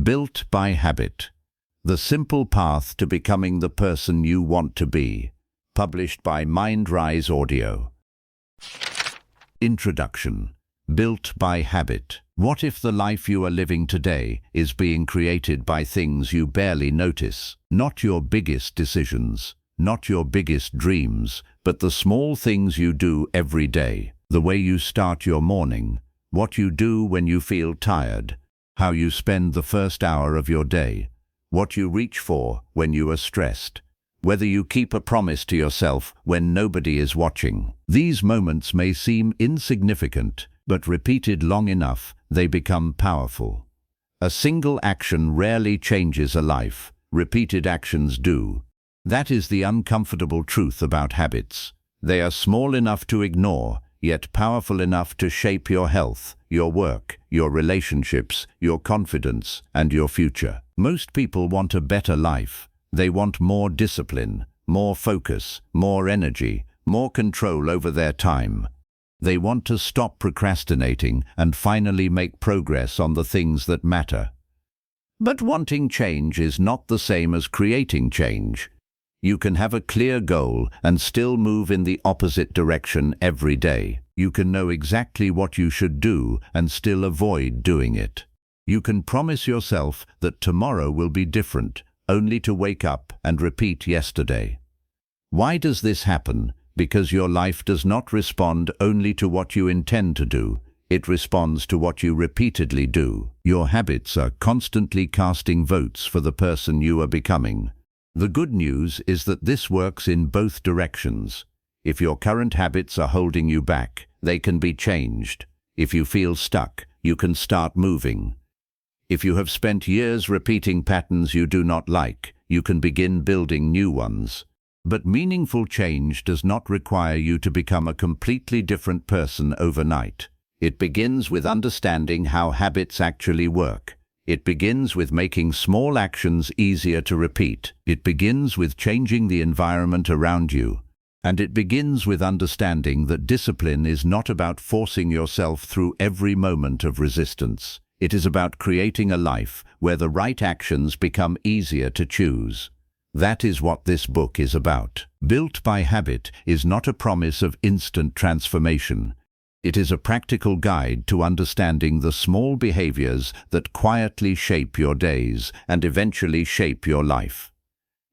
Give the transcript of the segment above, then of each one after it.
Built by Habit. The Simple Path to Becoming the Person You Want to Be. Published by MindRise Audio. Introduction. Built by Habit. What if the life you are living today is being created by things you barely notice? Not your biggest decisions, not your biggest dreams, but the small things you do every day. The way you start your morning, what you do when you feel tired, how you spend the first hour of your day, what you reach for when you are stressed, whether you keep a promise to yourself when nobody is watching. These moments may seem insignificant, but repeated long enough, they become powerful. A single action rarely changes a life. Repeated actions do. That is the uncomfortable truth about habits. They are small enough to ignore, yet powerful enough to shape your health, your work, your relationships, your confidence, and your future. Most people want a better life. They want more discipline, more focus, more energy, more control over their time. They want to stop procrastinating and finally make progress on the things that matter. But wanting change is not the same as creating change. You can have a clear goal and still move in the opposite direction every day. You can know exactly what you should do and still avoid doing it. You can promise yourself that tomorrow will be different, only to wake up and repeat yesterday. Why does this happen? Because your life does not respond only to what you intend to do. It responds to what you repeatedly do. Your habits are constantly casting votes for the person you are becoming. The good news is that this works in both directions. If your current habits are holding you back, they can be changed. If you feel stuck, you can start moving. If you have spent years repeating patterns you do not like, you can begin building new ones. But meaningful change does not require you to become a completely different person overnight. It begins with understanding how habits actually work. It begins with making small actions easier to repeat. It begins with changing the environment around you. And it begins with understanding that discipline is not about forcing yourself through every moment of resistance. It is about creating a life where the right actions become easier to choose. That is what this book is about. Built by Habit is not a promise of instant transformation. It is a practical guide to understanding the small behaviors that quietly shape your days and eventually shape your life.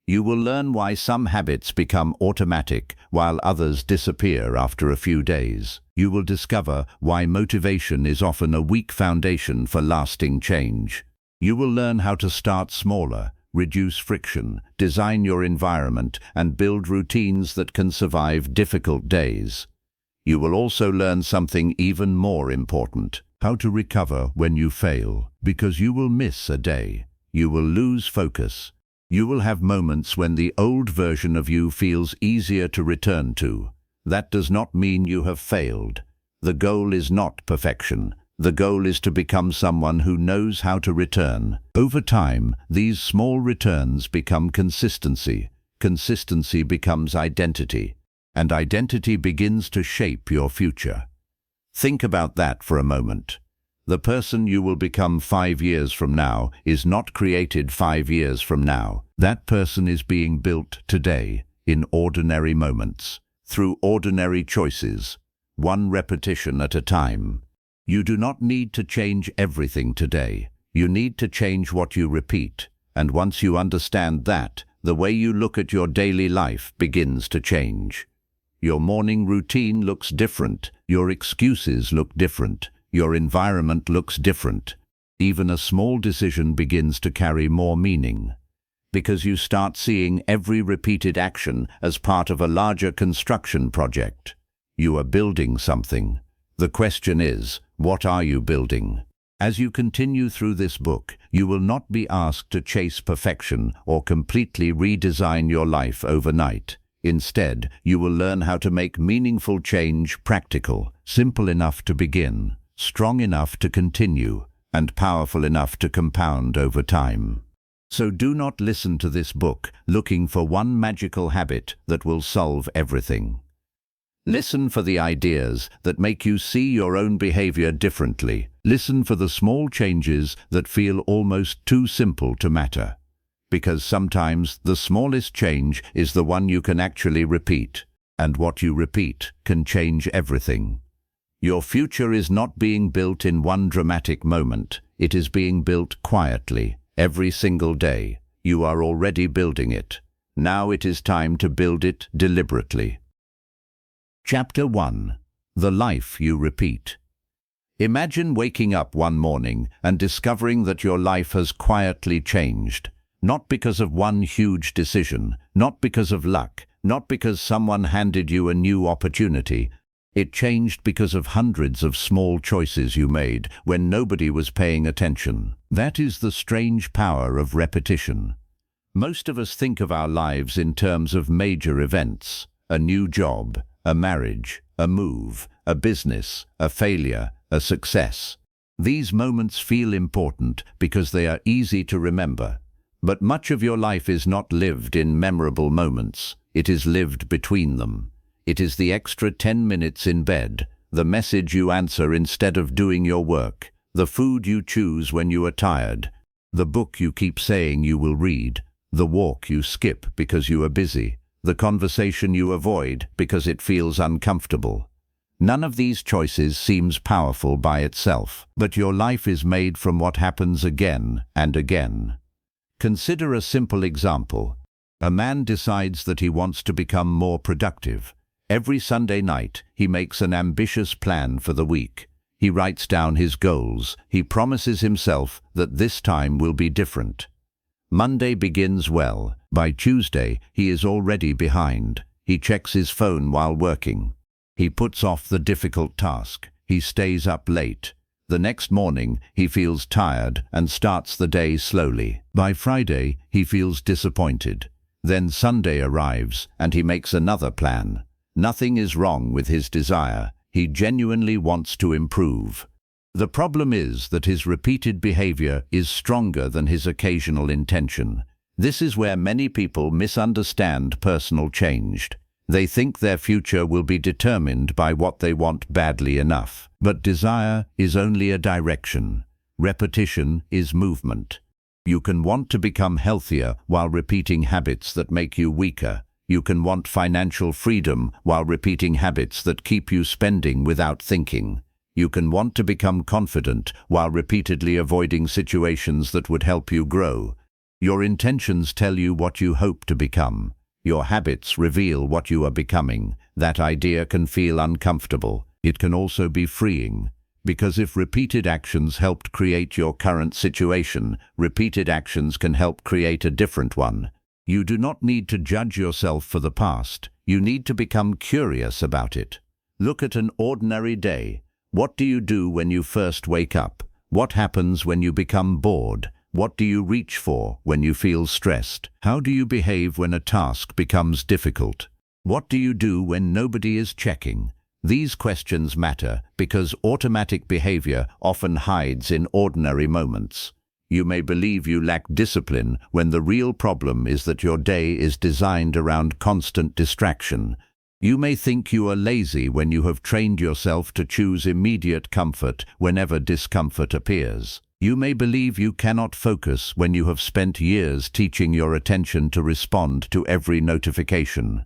You will learn why some habits become automatic while others disappear after a few days. You will discover why motivation is often a weak foundation for lasting change. You will learn how to start smaller, reduce friction, design your environment, and build routines that can survive difficult days. You will also learn something even more important: how to recover when you fail, because you will miss a day. You will lose focus. You will have moments when the old version of you feels easier to return to. That does not mean you have failed. The goal is not perfection. The goal is to become someone who knows how to return. Over time, these small returns become consistency. Consistency becomes identity. And identity begins to shape your future. Think about that for a moment. The person you will become 5 years from now is not created 5 years from now. That person is being built today, in ordinary moments, through ordinary choices, one repetition at a time. You do not need to change everything today. You need to change what you repeat. And once you understand that, the way you look at your daily life begins to change. Your morning routine looks different. Your excuses look different. Your environment looks different. Even a small decision begins to carry more meaning, because you start seeing every repeated action as part of a larger construction project. You are building something. The question is, what are you building? As you continue through this book, you will not be asked to chase perfection or completely redesign your life overnight. Instead, you will learn how to make meaningful change practical, simple enough to begin, strong enough to continue, and powerful enough to compound over time. So do not listen to this book looking for one magical habit that will solve everything. Listen for the ideas that make you see your own behavior differently. Listen for the small changes that feel almost too simple to matter. Because sometimes the smallest change is the one you can actually repeat, and what you repeat can change everything. Your future is not being built in one dramatic moment. It is being built quietly, every single day. You are already building it. Now it is time to build it deliberately. Chapter 1. The Life You Repeat. Imagine waking up one morning and discovering that your life has quietly changed. Not because of one huge decision, not because of luck, not because someone handed you a new opportunity. It changed because of hundreds of small choices you made when nobody was paying attention. That is the strange power of repetition. Most of us think of our lives in terms of major events: a new job, a marriage, a move, a business, a failure, a success. These moments feel important because they are easy to remember. But much of your life is not lived in memorable moments. It is lived between them. It is the extra 10 minutes in bed, the message you answer instead of doing your work, the food you choose when you are tired, the book you keep saying you will read, the walk you skip because you are busy, the conversation you avoid because it feels uncomfortable. None of these choices seems powerful by itself, but your life is made from what happens again and again. Consider a simple example. A man decides that he wants to become more productive. Every Sunday night, he makes an ambitious plan for the week. He writes down his goals. He promises himself that this time will be different. Monday begins well. By Tuesday, he is already behind. He checks his phone while working. He puts off the difficult task. He stays up late. The next morning, he feels tired and starts the day slowly. By Friday, he feels disappointed. Then Sunday arrives and he makes another plan. Nothing is wrong with his desire. He genuinely wants to improve. The problem is that his repeated behavior is stronger than his occasional intention. This is where many people misunderstand personal change. They think their future will be determined by what they want badly enough. But desire is only a direction. Repetition is movement. You can want to become healthier while repeating habits that make you weaker. You can want financial freedom while repeating habits that keep you spending without thinking. You can want to become confident while repeatedly avoiding situations that would help you grow. Your intentions tell you what you hope to become. Your habits reveal what you are becoming. That idea can feel uncomfortable. It can also be freeing. Because if repeated actions helped create your current situation, repeated actions can help create a different one. You do not need to judge yourself for the past. You need to become curious about it. Look at an ordinary day. What do you do when you first wake up? What happens when you become bored? What do you reach for when you feel stressed? How do you behave when a task becomes difficult? What do you do when nobody is checking? These questions matter because automatic behavior often hides in ordinary moments. You may believe you lack discipline when the real problem is that your day is designed around constant distraction. You may think you are lazy when you have trained yourself to choose immediate comfort whenever discomfort appears. You may believe you cannot focus when you have spent years teaching your attention to respond to every notification.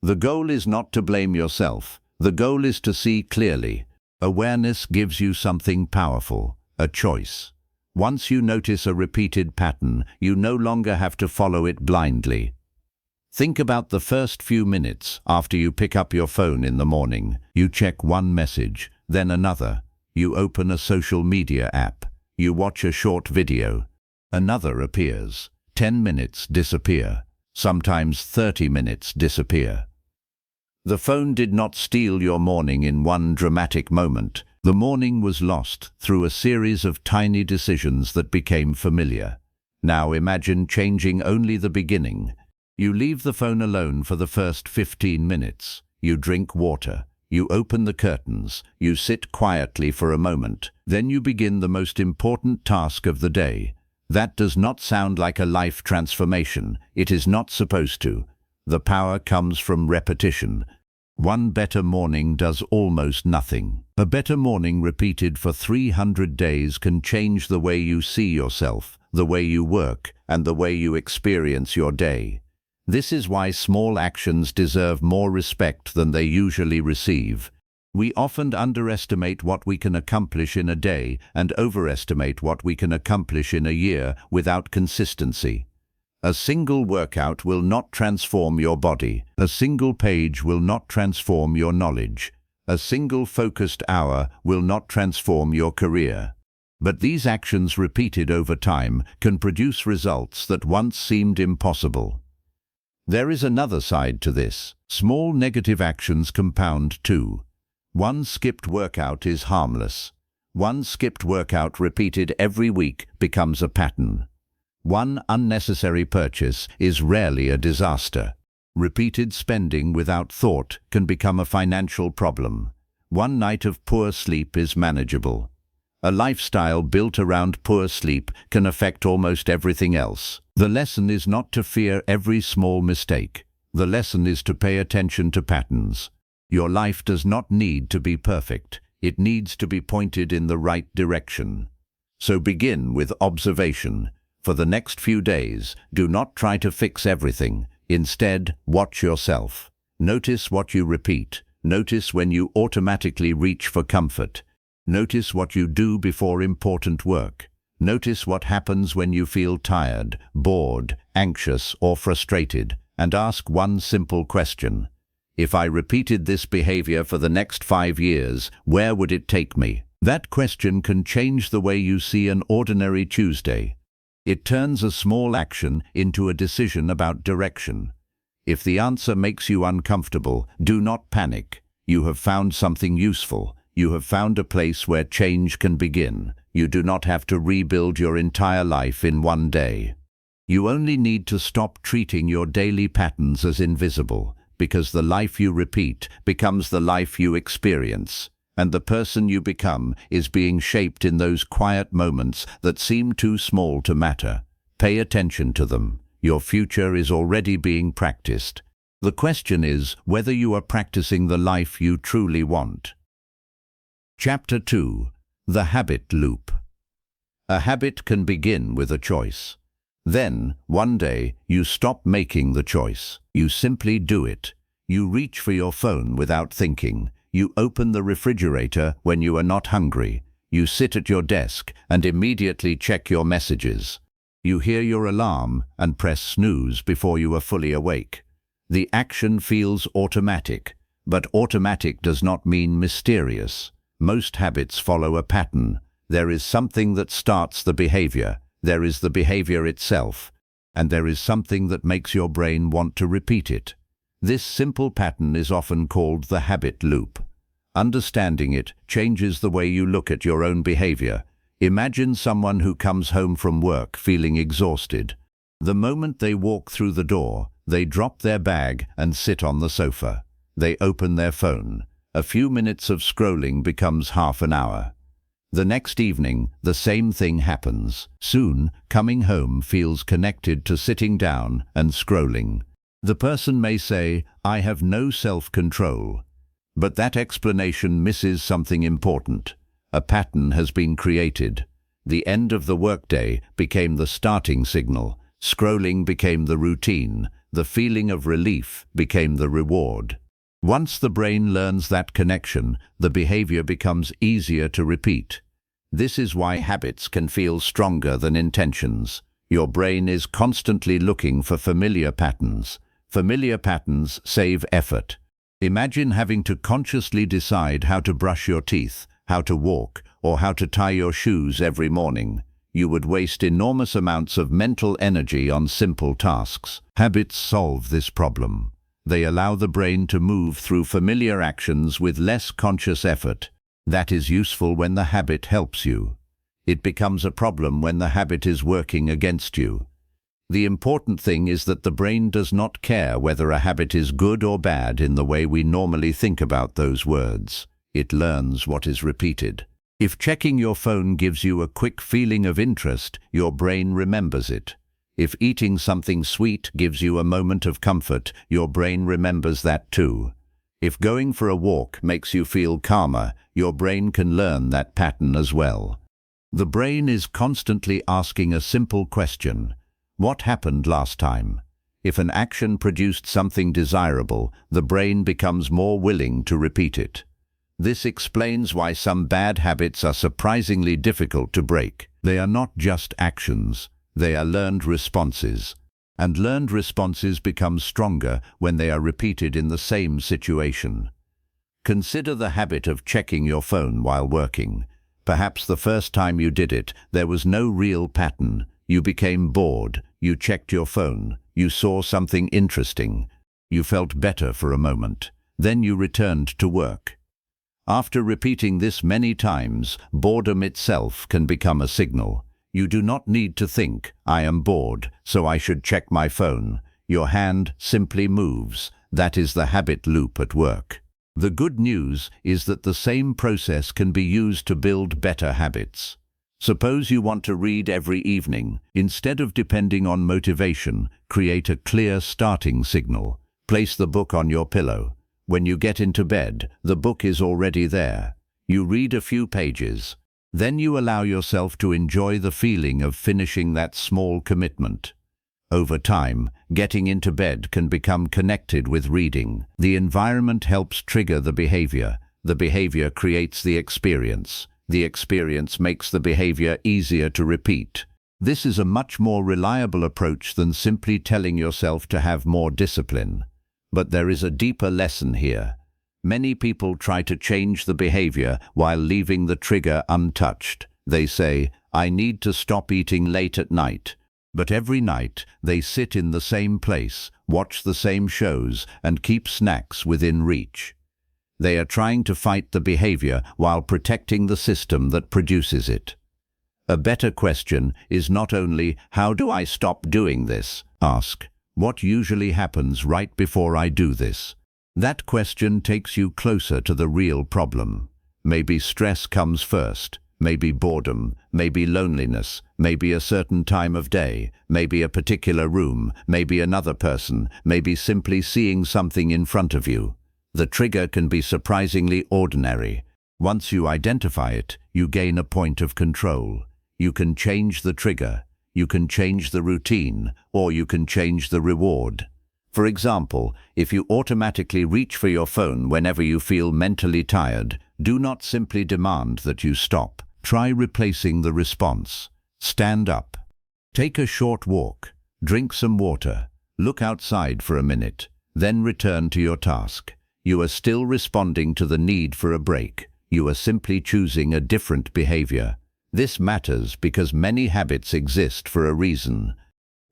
The goal is not to blame yourself. The goal is to see clearly. Awareness gives you something powerful, a choice. Once you notice a repeated pattern, you no longer have to follow it blindly. Think about the first few minutes after you pick up your phone in the morning. You check one message, then another. You open a social media app. You watch a short video. Another appears. 10 minutes disappear. Sometimes 30 minutes disappear. The phone did not steal your morning in one dramatic moment. The morning was lost through a series of tiny decisions that became familiar. Now imagine changing only the beginning. You leave the phone alone for the first 15 minutes. You drink water. You open the curtains. You sit quietly for a moment. Then you begin the most important task of the day. That does not sound like a life transformation. It is not supposed to. The power comes from repetition. One better morning does almost nothing. A better morning repeated for 300 days can change the way you see yourself, the way you work, and the way you experience your day. This is why small actions deserve more respect than they usually receive. We often underestimate what we can accomplish in a day and overestimate what we can accomplish in a year without consistency. A single workout will not transform your body. A single page will not transform your knowledge. A single focused hour will not transform your career. But these actions repeated over time can produce results that once seemed impossible. There is another side to this. Small negative actions compound too. One skipped workout is harmless. One skipped workout repeated every week becomes a pattern. One unnecessary purchase is rarely a disaster. Repeated spending without thought can become a financial problem. One night of poor sleep is manageable. A lifestyle built around poor sleep can affect almost everything else. The lesson is not to fear every small mistake. The lesson is to pay attention to patterns. Your life does not need to be perfect. It needs to be pointed in the right direction. So begin with observation. For the next few days, do not try to fix everything. Instead, watch yourself. Notice what you repeat. Notice when you automatically reach for comfort. Notice what you do before important work. Notice what happens when you feel tired, bored, anxious, or frustrated, and ask one simple question. If I repeated this behavior for the next 5 years, where would it take me? That question can change the way you see an ordinary Tuesday. It turns a small action into a decision about direction. If the answer makes you uncomfortable, do not panic. You have found something useful. You have found a place where change can begin. You do not have to rebuild your entire life in one day. You only need to stop treating your daily patterns as invisible, because the life you repeat becomes the life you experience. And the person you become is being shaped in those quiet moments that seem too small to matter. Pay attention to them. Your future is already being practiced. The question is whether you are practicing the life you truly want. Chapter 2. The Habit Loop. A habit can begin with a choice. Then, one day, you stop making the choice. You simply do it. You reach for your phone without thinking. You open the refrigerator when you are not hungry. You sit at your desk and immediately check your messages. You hear your alarm and press snooze before you are fully awake. The action feels automatic, but automatic does not mean mysterious. Most habits follow a pattern. There is something that starts the behavior. There is the behavior itself, and there is something that makes your brain want to repeat it. This simple pattern is often called the habit loop. Understanding it changes the way you look at your own behavior. Imagine someone who comes home from work feeling exhausted. The moment they walk through the door, they drop their bag and sit on the sofa. They open their phone. A few minutes of scrolling becomes half an hour. The next evening, the same thing happens. Soon, coming home feels connected to sitting down and scrolling. The person may say, "I have no self-control." But that explanation misses something important. A pattern has been created. The end of the workday became the starting signal. Scrolling became the routine. The feeling of relief became the reward. Once the brain learns that connection, the behavior becomes easier to repeat. This is why habits can feel stronger than intentions. Your brain is constantly looking for familiar patterns. Familiar patterns save effort. Imagine having to consciously decide how to brush your teeth, how to walk, or how to tie your shoes every morning. You would waste enormous amounts of mental energy on simple tasks. Habits solve this problem. They allow the brain to move through familiar actions with less conscious effort. That is useful when the habit helps you. It becomes a problem when the habit is working against you. The important thing is that the brain does not care whether a habit is good or bad in the way we normally think about those words. It learns what is repeated. If checking your phone gives you a quick feeling of interest, your brain remembers it. If eating something sweet gives you a moment of comfort, your brain remembers that too. If going for a walk makes you feel calmer, your brain can learn that pattern as well. The brain is constantly asking a simple question: what happened last time? If an action produced something desirable, the brain becomes more willing to repeat it. This explains why some bad habits are surprisingly difficult to break. They are not just actions, they are learned responses. And learned responses become stronger when they are repeated in the same situation. Consider the habit of checking your phone while working. Perhaps the first time you did it, there was no real pattern. You became bored, you checked your phone, you saw something interesting. You felt better for a moment. Then you returned to work. After repeating this many times, boredom itself can become a signal. You do not need to think, "I am bored, so I should check my phone." Your hand simply moves. That is the habit loop at work. The good news is that the same process can be used to build better habits. Suppose you want to read every evening. Instead of depending on motivation, create a clear starting signal. Place the book on your pillow. When you get into bed, the book is already there. You read a few pages. Then you allow yourself to enjoy the feeling of finishing that small commitment. Over time, getting into bed can become connected with reading. The environment helps trigger the behavior. The behavior creates the experience. The experience makes the behavior easier to repeat. This is a much more reliable approach than simply telling yourself to have more discipline. But there is a deeper lesson here. Many people try to change the behavior while leaving the trigger untouched. They say, "I need to stop eating late at night." But every night, they sit in the same place, watch the same shows, and keep snacks within reach. They are trying to fight the behavior while protecting the system that produces it. A better question is not only, "How do I stop doing this?" Ask, "What usually happens right before I do this?" That question takes you closer to the real problem. Maybe stress comes first, maybe boredom, maybe loneliness, maybe a certain time of day, maybe a particular room, maybe another person, maybe simply seeing something in front of you. The trigger can be surprisingly ordinary. Once you identify it, you gain a point of control. You can change the trigger, you can change the routine, or you can change the reward. For example, if you automatically reach for your phone whenever you feel mentally tired, do not simply demand that you stop. Try replacing the response. Stand up. Take a short walk. Drink some water. Look outside for a minute. Then return to your task. You are still responding to the need for a break. You are simply choosing a different behavior. This matters because many habits exist for a reason.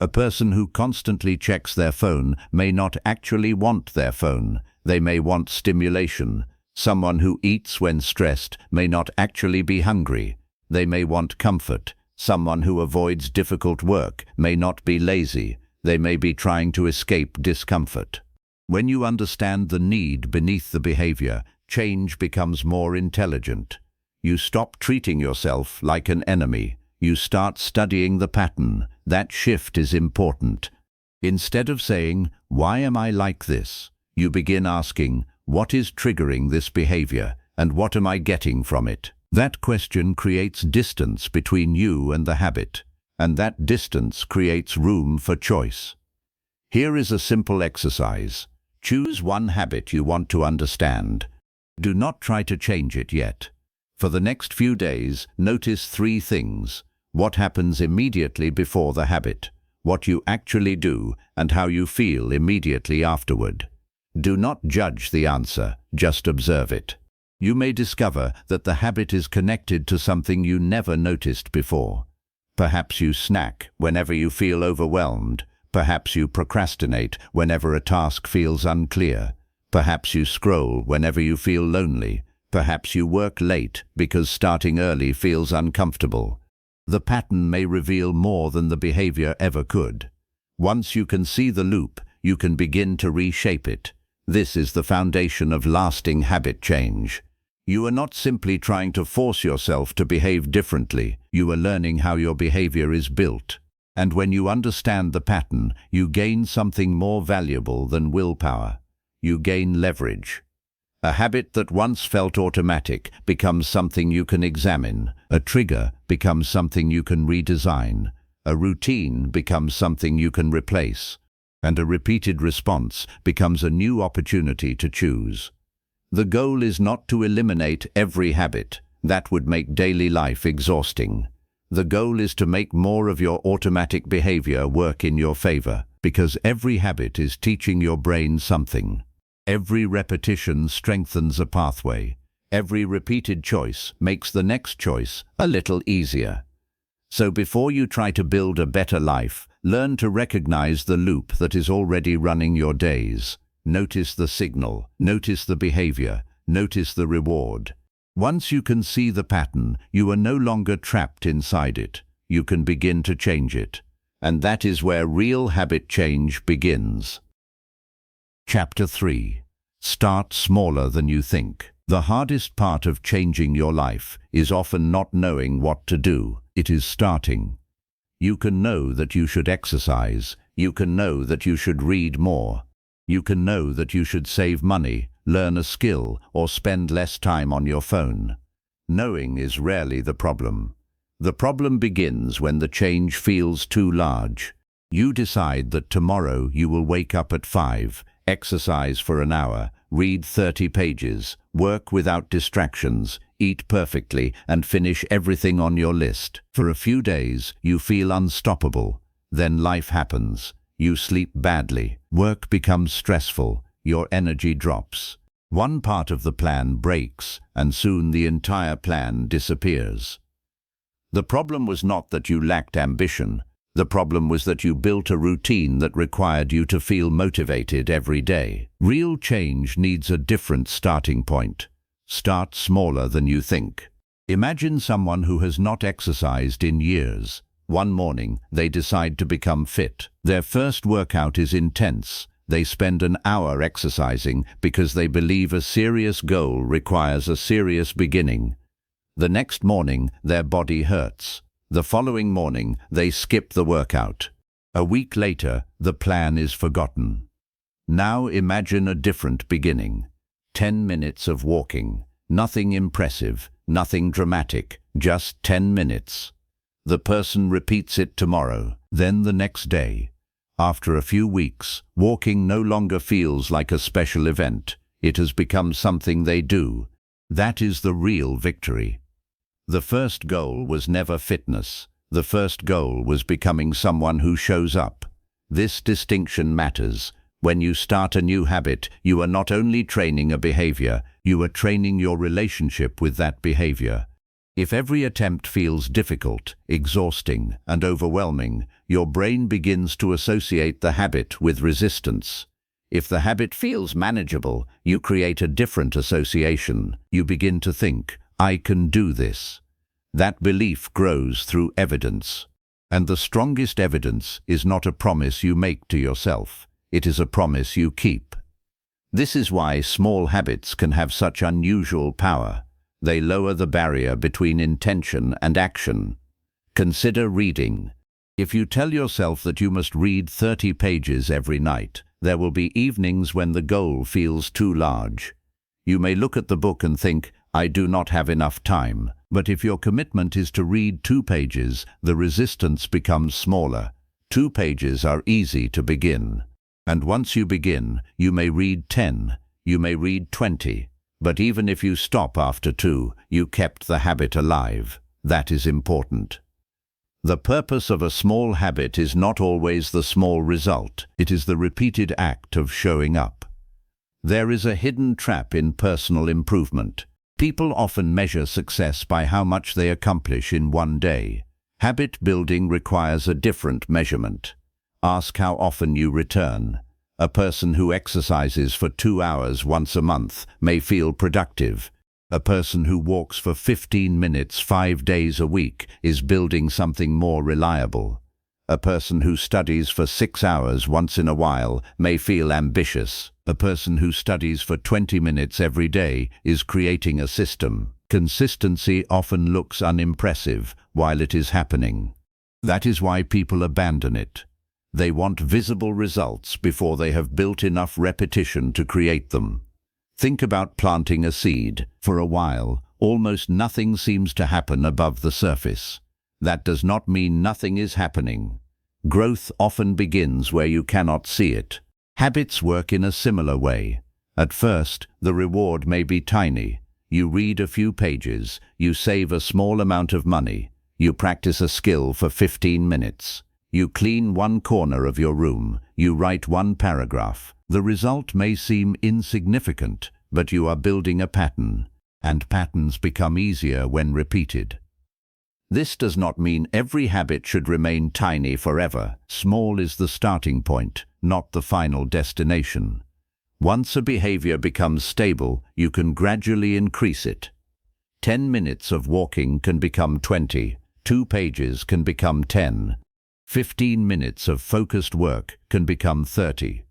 A person who constantly checks their phone may not actually want their phone. They may want stimulation. Someone who eats when stressed may not actually be hungry. They may want comfort. Someone who avoids difficult work may not be lazy. They may be trying to escape discomfort. When you understand the need beneath the behavior, change becomes more intelligent. You stop treating yourself like an enemy. You start studying the pattern. That shift is important. Instead of saying, "Why am I like this?" you begin asking, "What is triggering this behavior, and what am I getting from it?" That question creates distance between you and the habit, and that distance creates room for choice. Here is a simple exercise. Choose one habit you want to understand. Do not try to change it yet. For the next few days, notice 3 things. What happens immediately before the habit, what you actually do, and how you feel immediately afterward. Do not judge the answer, just observe it. You may discover that the habit is connected to something you never noticed before. Perhaps you snack whenever you feel overwhelmed. Perhaps you procrastinate whenever a task feels unclear. Perhaps you scroll whenever you feel lonely. Perhaps you work late because starting early feels uncomfortable. The pattern may reveal more than the behavior ever could. Once you can see the loop, you can begin to reshape it. This is the foundation of lasting habit change. You are not simply trying to force yourself to behave differently. You are learning how your behavior is built. And when you understand the pattern, you gain something more valuable than willpower. You gain leverage. A habit that once felt automatic becomes something you can examine. A trigger becomes something you can redesign. A routine becomes something you can replace. And a repeated response becomes a new opportunity to choose. The goal is not to eliminate every habit. That would make daily life exhausting. The goal is to make more of your automatic behavior work in your favor, because every habit is teaching your brain something. Every repetition strengthens a pathway. Every repeated choice makes the next choice a little easier. So before you try to build a better life, learn to recognize the loop that is already running your days. Notice the signal, notice the behavior, notice the reward. Once you can see the pattern, you are no longer trapped inside it. You can begin to change it. And that is where real habit change begins. Chapter 3. Start smaller than you think. The hardest part of changing your life is often not knowing what to do. It is starting. You can know that you should exercise. You can know that you should read more. You can know that you should save money, learn a skill, or spend less time on your phone. Knowing is rarely the problem. The problem begins when the change feels too large. You decide that tomorrow you will wake up at 5, exercise for an hour, read 30 pages, work without distractions, eat perfectly, and finish everything on your list. For a few days, you feel unstoppable. Then life happens. You sleep badly. Work becomes stressful. Your energy drops. One part of the plan breaks, and soon the entire plan disappears. The problem was not that you lacked ambition. The problem was that you built a routine that required you to feel motivated every day. Real change needs a different starting point. Start smaller than you think. Imagine someone who has not exercised in years. One morning, they decide to become fit. Their first workout is intense. They spend an hour exercising because they believe a serious goal requires a serious beginning. The next morning, their body hurts. The following morning, they skip the workout. A week later, the plan is forgotten. Now imagine a different beginning. 10 minutes of walking. Nothing impressive, nothing dramatic, just 10 minutes. The person repeats it tomorrow, then the next day. After a few weeks, walking no longer feels like a special event. It has become something they do. That is the real victory. The first goal was never fitness. The first goal was becoming someone who shows up. This distinction matters. When you start a new habit, you are not only training a behavior, you are training your relationship with that behavior. If every attempt feels difficult, exhausting, and overwhelming, your brain begins to associate the habit with resistance. If the habit feels manageable, you create a different association. You begin to think, I can do this. That belief grows through evidence. And the strongest evidence is not a promise you make to yourself. It is a promise you keep. This is why small habits can have such unusual power. They lower the barrier between intention and action. Consider reading. If you tell yourself that you must read 30 pages every night, there will be evenings when the goal feels too large. You may look at the book and think, I do not have enough time. But if your commitment is to read 2 pages, the resistance becomes smaller. 2 pages are easy to begin. And once you begin, you may read 10, you may read 20. But even if you stop after 2, you kept the habit alive. That is important. The purpose of a small habit is not always the small result. It is the repeated act of showing up. There is a hidden trap in personal improvement. People often measure success by how much they accomplish in one day. Habit building requires a different measurement. Ask how often you return. A person who exercises for 2 hours once a month may feel productive. A person who walks for 15 minutes 5 days a week is building something more reliable. A person who studies for 6 hours once in a while may feel ambitious. A person who studies for 20 minutes every day is creating a system. Consistency often looks unimpressive while it is happening. That is why people abandon it. They want visible results before they have built enough repetition to create them. Think about planting a seed. For a while, almost nothing seems to happen above the surface. That does not mean nothing is happening. Growth often begins where you cannot see it. Habits work in a similar way. At first, the reward may be tiny. You read a few pages, you save a small amount of money, you practice a skill for 15 minutes. You clean one corner of your room, you write one paragraph. The result may seem insignificant, but you are building a pattern, and patterns become easier when repeated. This does not mean every habit should remain tiny forever. Small is the starting point, not the final destination. Once a behavior becomes stable, you can gradually increase it. 10 minutes of walking can become 20, 2 pages can become 10, 15 minutes of focused work can become 30.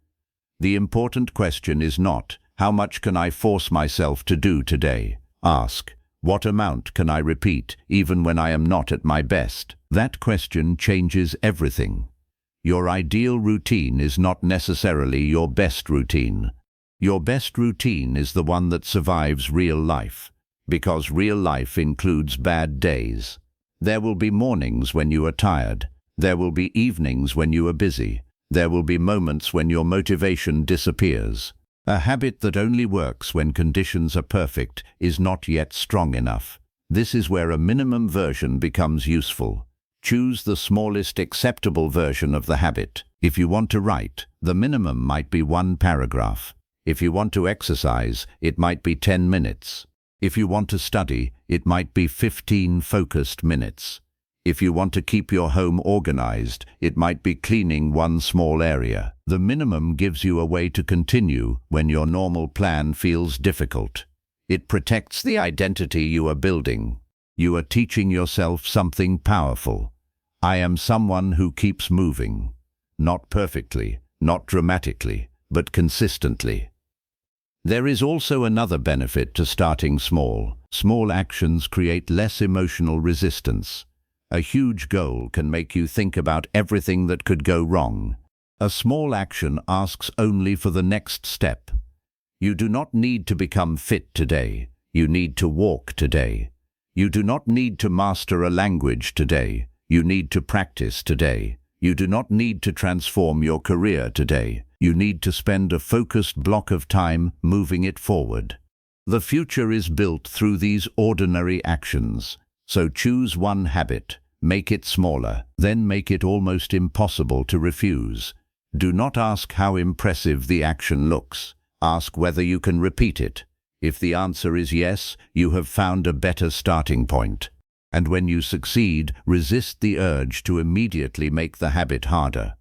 The important question is not, how much can I force myself to do today? Ask, what amount can I repeat even when I am not at my best? That question changes everything. Your ideal routine is not necessarily your best routine. Your best routine is the one that survives real life, because real life includes bad days. There will be mornings when you are tired. There will be evenings when you are busy. There will be moments when your motivation disappears. A habit that only works when conditions are perfect is not yet strong enough. This is where a minimum version becomes useful. Choose the smallest acceptable version of the habit. If you want to write, the minimum might be 1 paragraph. If you want to exercise, it might be 10 minutes. If you want to study, it might be 15 focused minutes. If you want to keep your home organized, it might be cleaning one small area. The minimum gives you a way to continue when your normal plan feels difficult. It protects the identity you are building. You are teaching yourself something powerful. I am someone who keeps moving. Not perfectly, not dramatically, but consistently. There is also another benefit to starting small. Small actions create less emotional resistance. A huge goal can make you think about everything that could go wrong. A small action asks only for the next step. You do not need to become fit today. You need to walk today. You do not need to master a language today. You need to practice today. You do not need to transform your career today. You need to spend a focused block of time moving it forward. The future is built through these ordinary actions. So choose one habit, make it smaller, then make it almost impossible to refuse. Do not ask how impressive the action looks. Ask whether you can repeat it. If the answer is yes, you have found a better starting point. And when you succeed, resist the urge to immediately make the habit harder.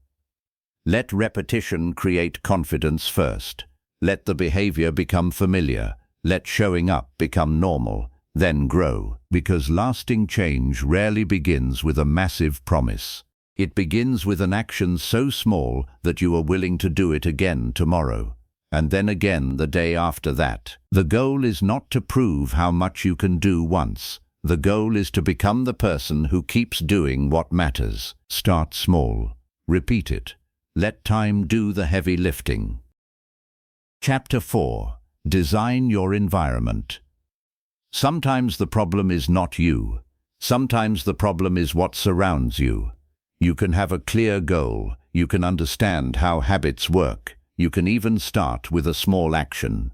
Let repetition create confidence first. Let the behavior become familiar. Let showing up become normal. Then grow, because lasting change rarely begins with a massive promise. It begins with an action so small that you are willing to do it again tomorrow, and then again the day after that. The goal is not to prove how much you can do once. The goal is to become the person who keeps doing what matters. Start small. Repeat it. Let time do the heavy lifting. Chapter 4. Design your environment. Sometimes the problem is not you. Sometimes the problem is what surrounds you. You can have a clear goal. You can understand how habits work. You can even start with a small action.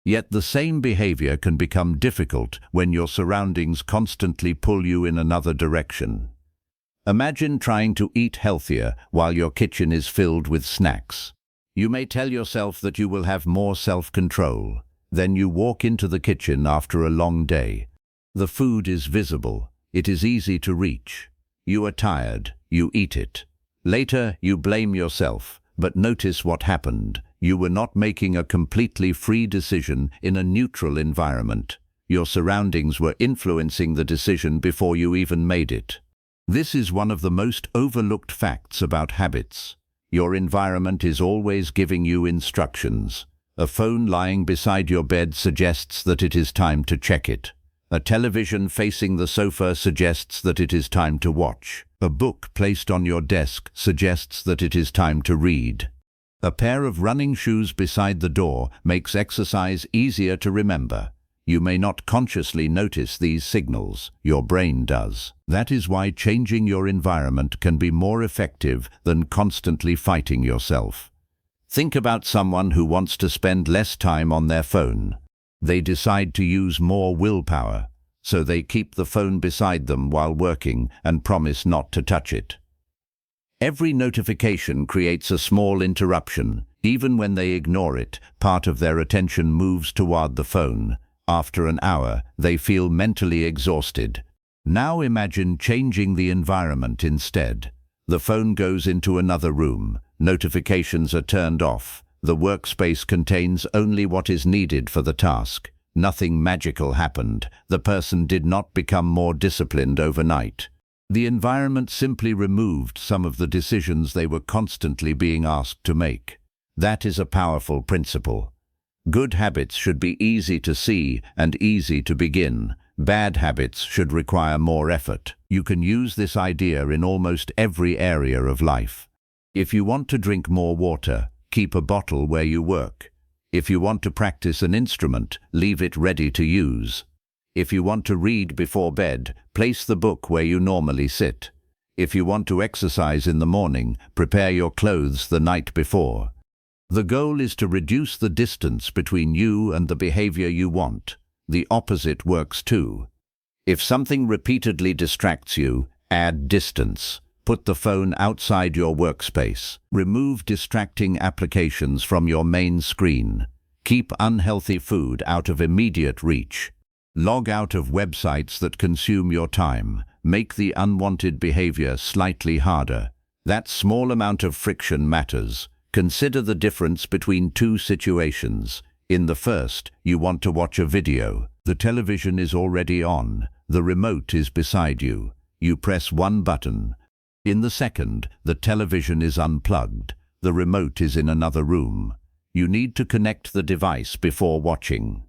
Yet the same behavior can become difficult when your surroundings constantly pull you in another direction. Imagine trying to eat healthier while your kitchen is filled with snacks. You may tell yourself that you will have more self-control. Then you walk into the kitchen after a long day. The food is visible. It is easy to reach. You are tired. You eat it. Later, you blame yourself. But notice what happened. You were not making a completely free decision in a neutral environment. Your surroundings were influencing the decision before you even made it. This is one of the most overlooked facts about habits. Your environment is always giving you instructions. A phone lying beside your bed suggests that it is time to check it. A television facing the sofa suggests that it is time to watch. A book placed on your desk suggests that it is time to read. A pair of running shoes beside the door makes exercise easier to remember. You may not consciously notice these signals, your brain does. That is why changing your environment can be more effective than constantly fighting yourself. Think about someone who wants to spend less time on their phone. They decide to use more willpower, so they keep the phone beside them while working and promise not to touch it. Every notification creates a small interruption. Even when they ignore it, part of their attention moves toward the phone. After an hour, they feel mentally exhausted. Now imagine changing the environment instead. The phone goes into another room. Notifications are turned off. The workspace contains only what is needed for the task. Nothing magical happened. The person did not become more disciplined overnight. The environment simply removed some of the decisions they were constantly being asked to make. That is a powerful principle. Good habits should be easy to see and easy to begin. Bad habits should require more effort. You can use this idea in almost every area of life. If you want to drink more water, keep a bottle where you work. If you want to practice an instrument, leave it ready to use. If you want to read before bed, place the book where you normally sit. If you want to exercise in the morning, prepare your clothes the night before. The goal is to reduce the distance between you and the behavior you want. The opposite works too. If something repeatedly distracts you, add distance. Put the phone outside your workspace. Remove distracting applications from your main screen. Keep unhealthy food out of immediate reach. Log out of websites that consume your time. Make the unwanted behavior slightly harder. That small amount of friction matters. Consider the difference between two situations. In the first, you want to watch a video. The television is already on. The remote is beside you. You press one button. In the second, the television is unplugged. The remote is in another room. You need to connect the device before watching.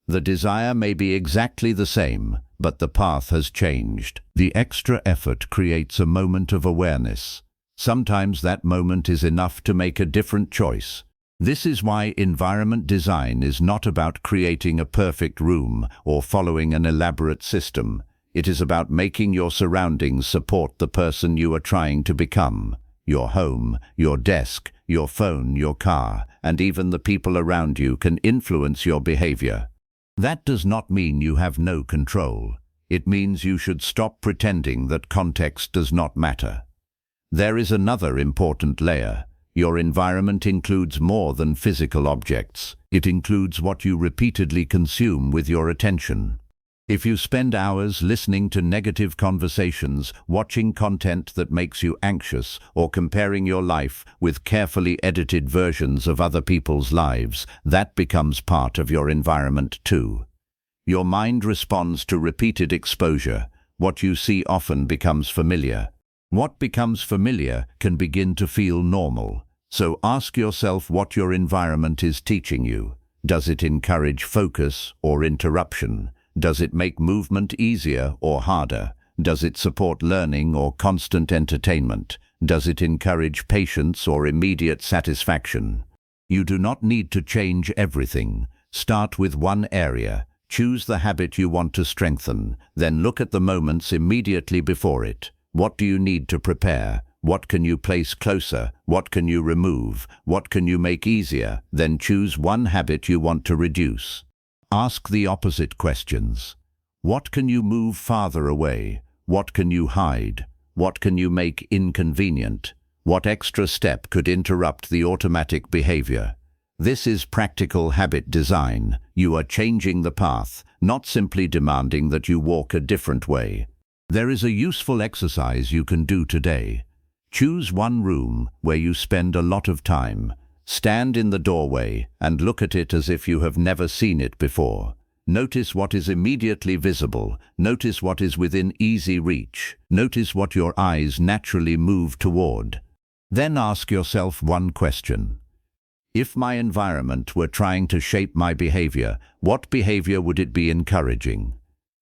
The desire may be exactly the same, but the path has changed. The extra effort creates a moment of awareness. Sometimes that moment is enough to make a different choice. This is why environment design is not about creating a perfect room or following an elaborate system. It is about making your surroundings support the person you are trying to become. Your home, your desk, your phone, your car, and even the people around you can influence your behavior. That does not mean you have no control. It means you should stop pretending that context does not matter. There is another important layer. Your environment includes more than physical objects. It includes what you repeatedly consume with your attention. If you spend hours listening to negative conversations, watching content that makes you anxious, or comparing your life with carefully edited versions of other people's lives, that becomes part of your environment too. Your mind responds to repeated exposure. What you see often becomes familiar. What becomes familiar can begin to feel normal. So ask yourself what your environment is teaching you. Does it encourage focus or interruption? Does it make movement easier or harder? Does it support learning or constant entertainment? Does it encourage patience or immediate satisfaction? You do not need to change everything. Start with one area. Choose the habit you want to strengthen. Then look at the moments immediately before it. What do you need to prepare? What can you place closer? What can you remove? What can you make easier? Then choose one habit you want to reduce. Ask the opposite questions. What can you move farther away? What can you hide? What can you make inconvenient? What extra step could interrupt the automatic behavior? This is practical habit design. You are changing the path, not simply demanding that you walk a different way. There is a useful exercise you can do today. Choose one room where you spend a lot of time. Stand in the doorway and look at it as if you have never seen it before. Notice what is immediately visible. Notice what is within easy reach. Notice what your eyes naturally move toward. Then ask yourself one question. If my environment were trying to shape my behavior, what behavior would it be encouraging?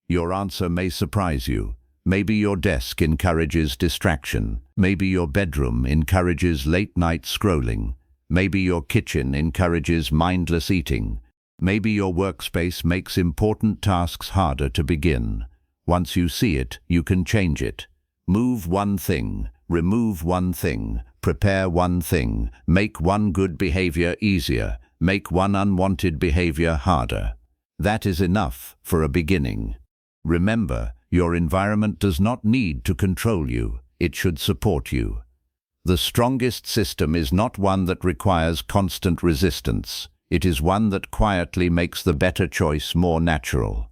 Your answer may surprise you. Maybe your desk encourages distraction. Maybe your bedroom encourages late-night scrolling. Maybe your kitchen encourages mindless eating. Maybe your workspace makes important tasks harder to begin. Once you see it, you can change it. Move one thing, remove one thing, prepare one thing, make one good behavior easier, make one unwanted behavior harder. That is enough for a beginning. Remember, your environment does not need to control you. It should support you. The strongest system is not one that requires constant resistance. It is one that quietly makes the better choice more natural.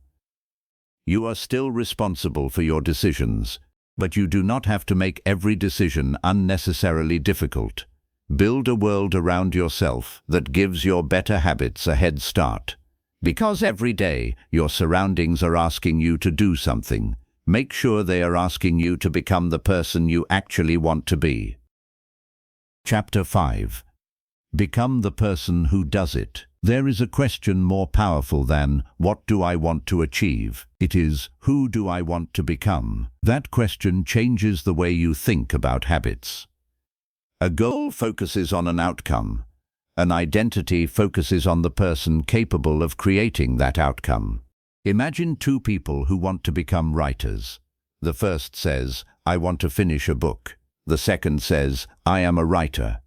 You are still responsible for your decisions, but you do not have to make every decision unnecessarily difficult. Build a world around yourself that gives your better habits a head start. Because every day your surroundings are asking you to do something, make sure they are asking you to become the person you actually want to be. Chapter 5. Become the person who does it. There is a question more powerful than, what do I want to achieve? It is, who do I want to become? That question changes the way you think about habits. A goal focuses on an outcome. An identity focuses on the person capable of creating that outcome. Imagine two people who want to become writers. The first says, I want to finish a book. The second says, I am a writer.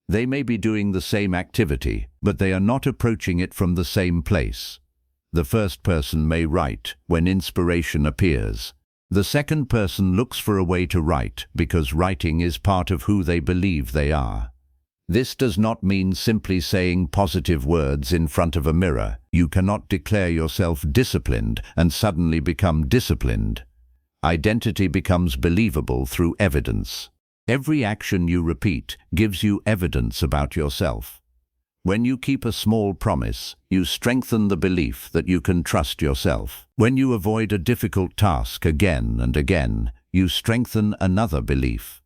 They may be doing the same activity, but they are not approaching it from the same place. The first person may write when inspiration appears. The second person looks for a way to write because writing is part of who they believe they are. This does not mean simply saying positive words in front of a mirror. You cannot declare yourself disciplined and suddenly become disciplined. Identity becomes believable through evidence. Every action you repeat gives you evidence about yourself. When you keep a small promise, you strengthen the belief that you can trust yourself. When you avoid a difficult task again and again, you strengthen another belief.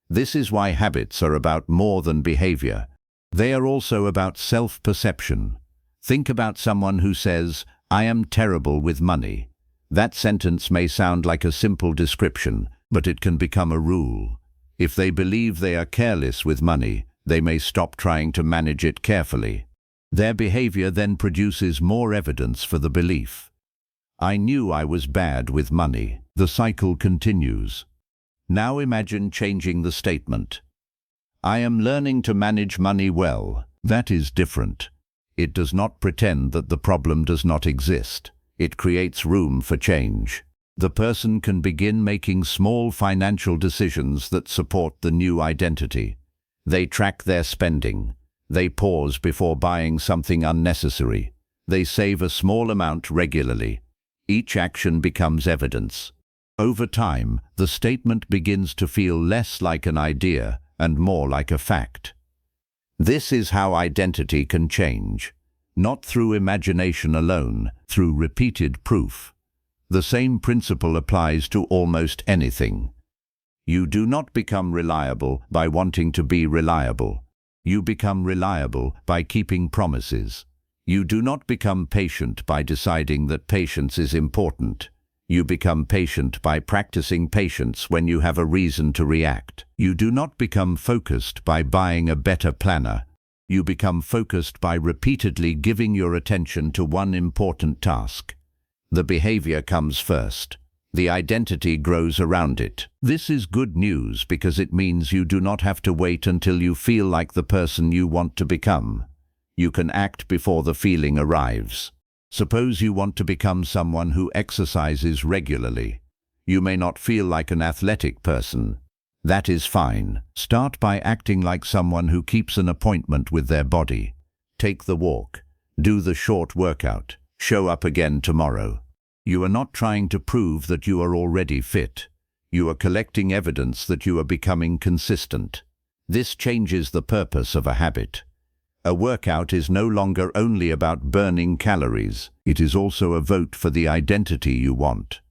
This is why habits are about more than behavior. They are also about self-perception. Think about someone who says, I am terrible with money. That sentence may sound like a simple description, but it can become a rule. If they believe they are careless with money, they may stop trying to manage it carefully. Their behavior then produces more evidence for the belief. I knew I was bad with money. The cycle continues. Now imagine changing the statement. I am learning to manage money well. That is different. It does not pretend that the problem does not exist. It creates room for change. The person can begin making small financial decisions that support the new identity. They track their spending. They pause before buying something unnecessary. They save a small amount regularly. Each action becomes evidence. Over time, the statement begins to feel less like an idea and more like a fact. This is how identity can change. Not through imagination alone, through repeated proof. The same principle applies to almost anything. You do not become reliable by wanting to be reliable. You become reliable by keeping promises. You do not become patient by deciding that patience is important. You become patient by practicing patience when you have a reason to react. You do not become focused by buying a better planner. You become focused by repeatedly giving your attention to one important task. The behavior comes first. The identity grows around it. This is good news because it means you do not have to wait until you feel like the person you want to become. You can act before the feeling arrives. Suppose you want to become someone who exercises regularly. You may not feel like an athletic person. That is fine. Start by acting like someone who keeps an appointment with their body. Take the walk. Do the short workout. Show up again tomorrow. You are not trying to prove that you are already fit. You are collecting evidence that you are becoming consistent. This changes the purpose of a habit. A workout is no longer only about burning calories. It is also a vote for the identity you want.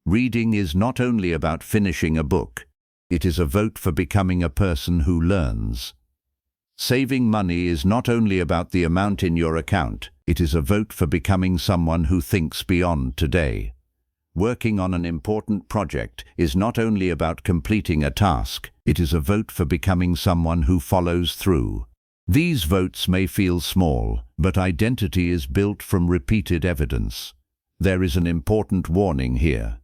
Reading is not only about finishing a book. It is a vote for becoming a person who learns. Saving money is not only about the amount in your account. It is a vote for becoming someone who thinks beyond today. Working on an important project is not only about completing a task. It is a vote for becoming someone who follows through. These votes may feel small, but identity is built from repeated evidence. There is an important warning here.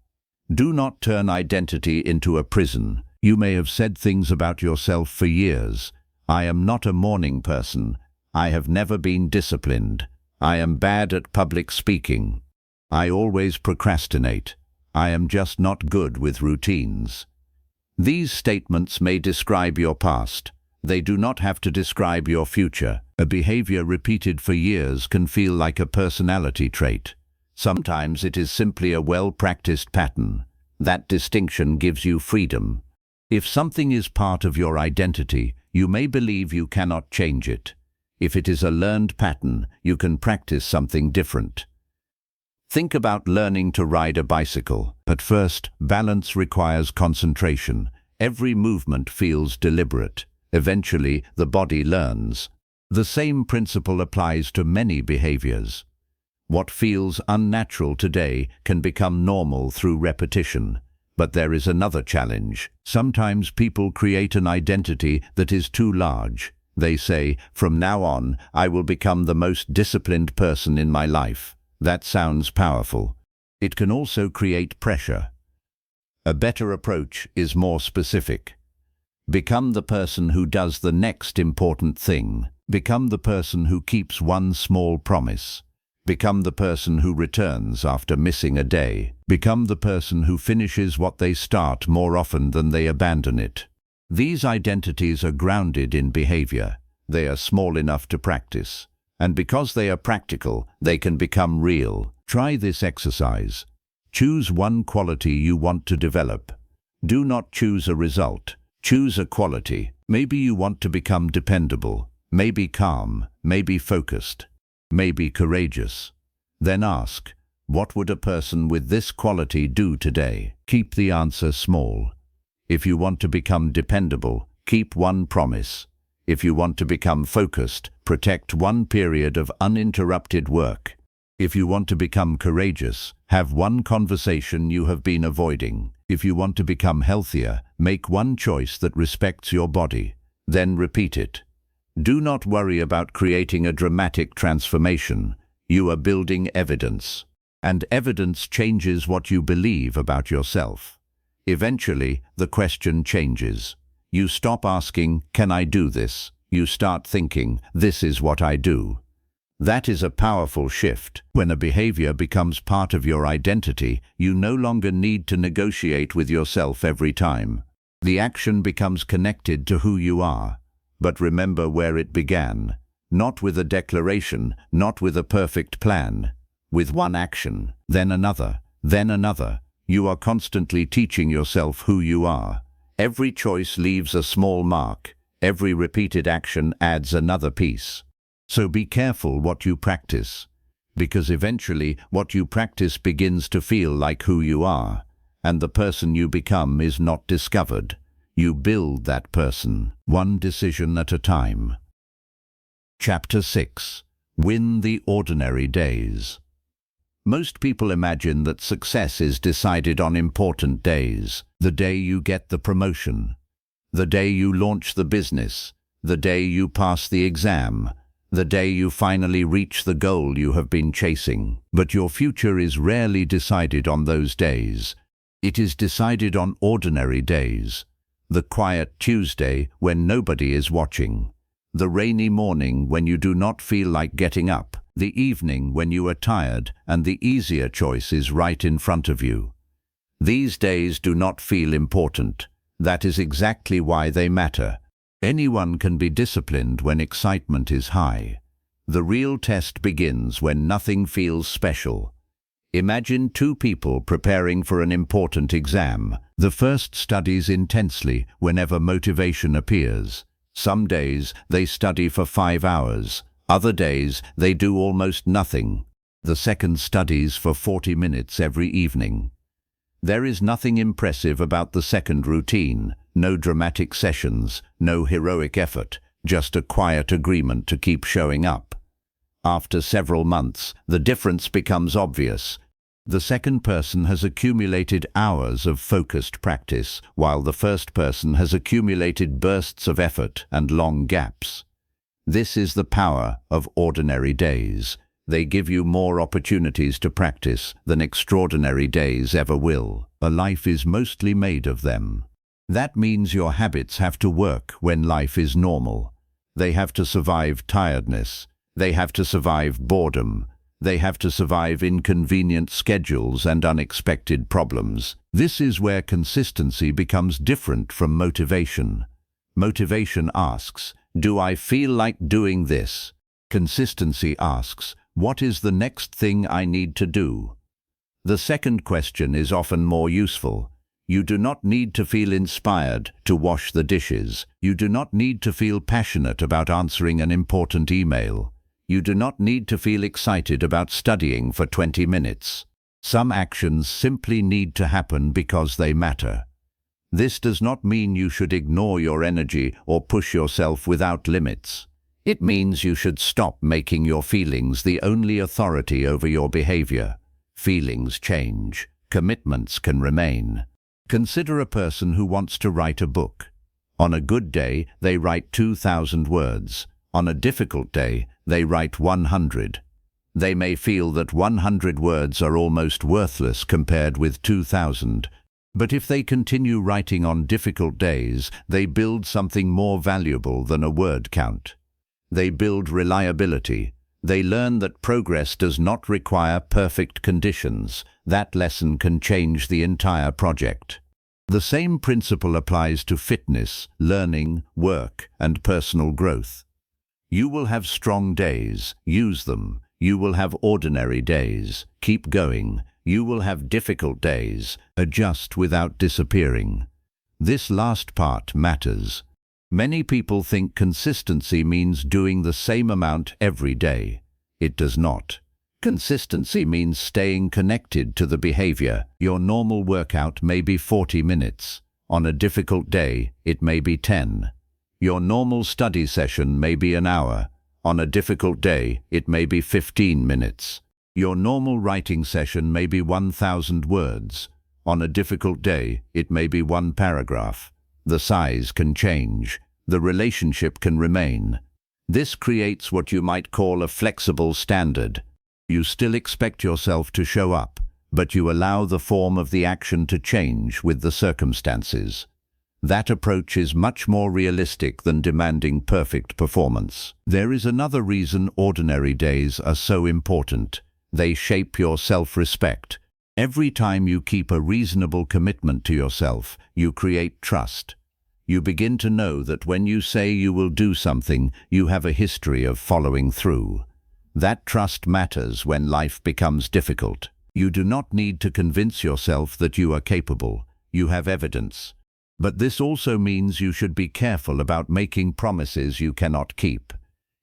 Do not turn identity into a prison. You may have said things about yourself for years. I am not a morning person. I have never been disciplined. I am bad at public speaking. I always procrastinate. I am just not good with routines. These statements may describe your past. They do not have to describe your future. A behavior repeated for years can feel like a personality trait. Sometimes it is simply a well-practiced pattern. That distinction gives you freedom. If something is part of your identity, you may believe you cannot change it. If it is a learned pattern, you can practice something different. Think about learning to ride a bicycle. At first, balance requires concentration. Every movement feels deliberate. Eventually, the body learns. The same principle applies to many behaviors. What feels unnatural today can become normal through repetition. But there is another challenge. Sometimes people create an identity that is too large. They say, "From now on, I will become the most disciplined person in my life." That sounds powerful. It can also create pressure. A better approach is more specific. Become the person who does the next important thing. Become the person who keeps one small promise. Become the person who returns after missing a day. Become the person who finishes what they start more often than they abandon it. These identities are grounded in behavior. They are small enough to practice. And because they are practical, they can become real. Try this exercise. Choose one quality you want to develop. Do not choose a result. Choose a quality. Maybe you want to become dependable. Maybe calm. Maybe focused. Maybe courageous. Then ask, what would a person with this quality do today? Keep the answer small. If you want to become dependable, keep one promise. If you want to become focused, protect one period of uninterrupted work. If you want to become courageous, have one conversation you have been avoiding. If you want to become healthier, make one choice that respects your body. Then repeat it. Do not worry about creating a dramatic transformation. You are building evidence. And evidence changes what you believe about yourself. Eventually, the question changes. You stop asking, "Can I do this?" You start thinking, "This is what I do." That is a powerful shift. When a behavior becomes part of your identity, you no longer need to negotiate with yourself every time. The action becomes connected to who you are. But remember where it began. Not with a declaration, not with a perfect plan. With one action, then another, then another. You are constantly teaching yourself who you are. Every choice leaves a small mark. Every repeated action adds another piece. So be careful what you practice, because eventually what you practice begins to feel like who you are, and the person you become is not discovered. You build that person, one decision at a time. Chapter 6. Win the ordinary days. Most people imagine that success is decided on important days. The day you get the promotion, the day you launch the business, the day you pass the exam, the day you finally reach the goal you have been chasing. But your future is rarely decided on those days. It is decided on ordinary days. The quiet Tuesday when nobody is watching. The rainy morning when you do not feel like getting up. The evening when you are tired and the easier choice is right in front of you. These days do not feel important. That is exactly why they matter. Anyone can be disciplined when excitement is high. The real test begins when nothing feels special. Imagine two people preparing for an important exam. The first studies intensely whenever motivation appears. Some days they study for 5 hours. Other days they do almost nothing. The second studies for 40 minutes every evening. There is nothing impressive about the second routine. No dramatic sessions, no heroic effort, just a quiet agreement to keep showing up. After several months, the difference becomes obvious. The second person has accumulated hours of focused practice, while the first person has accumulated bursts of effort and long gaps. This is the power of ordinary days. They give you more opportunities to practice than extraordinary days ever will. A life is mostly made of them. That means your habits have to work when life is normal. They have to survive tiredness. They have to survive boredom. They have to survive inconvenient schedules and unexpected problems. This is where consistency becomes different from motivation. Motivation asks, "Do I feel like doing this?" Consistency asks, "What is the next thing I need to do?" The second question is often more useful. You do not need to feel inspired to wash the dishes. You do not need to feel passionate about answering an important email. You do not need to feel excited about studying for 20 minutes. Some actions simply need to happen because they matter. This does not mean you should ignore your energy or push yourself without limits. It means you should stop making your feelings the only authority over your behavior. Feelings change. Commitments can remain. Consider a person who wants to write a book. On a good day, they write 2,000 words. On a difficult day, they write 100. They may feel that 100 words are almost worthless compared with 2,000. But if they continue writing on difficult days, they build something more valuable than a word count. They build reliability. They learn that progress does not require perfect conditions. That lesson can change the entire project. The same principle applies to fitness, learning, work, and personal growth. You will have strong days. Use them. You will have ordinary days. Keep going. You will have difficult days. Adjust without disappearing. This last part matters. Many people think consistency means doing the same amount every day. It does not. Consistency means staying connected to the behavior. Your normal workout may be 40 minutes. On a difficult day, it may be 10. Your normal study session may be an hour. On a difficult day, it may be 15 minutes. Your normal writing session may be 1,000 words. On a difficult day, it may be one paragraph. The size can change. The relationship can remain. This creates what you might call a flexible standard. You still expect yourself to show up, but you allow the form of the action to change with the circumstances. That approach is much more realistic than demanding perfect performance. There is another reason ordinary days are so important. They shape your self-respect. Every time you keep a reasonable commitment to yourself, you create trust. You begin to know that when you say you will do something, you have a history of following through. That trust matters when life becomes difficult. You do not need to convince yourself that you are capable. You have evidence. But this also means you should be careful about making promises you cannot keep.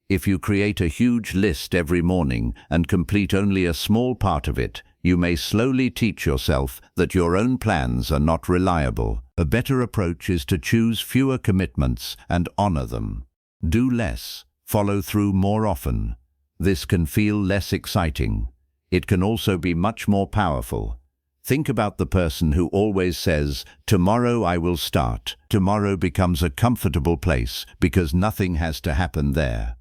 If you create a huge list every morning and complete only a small part of it, you may slowly teach yourself that your own plans are not reliable. A better approach is to choose fewer commitments and honor them. Do less. Follow through more often. This can feel less exciting. It can also be much more powerful. Think about the person who always says, "Tomorrow I will start." Tomorrow becomes a comfortable place because nothing has to happen there.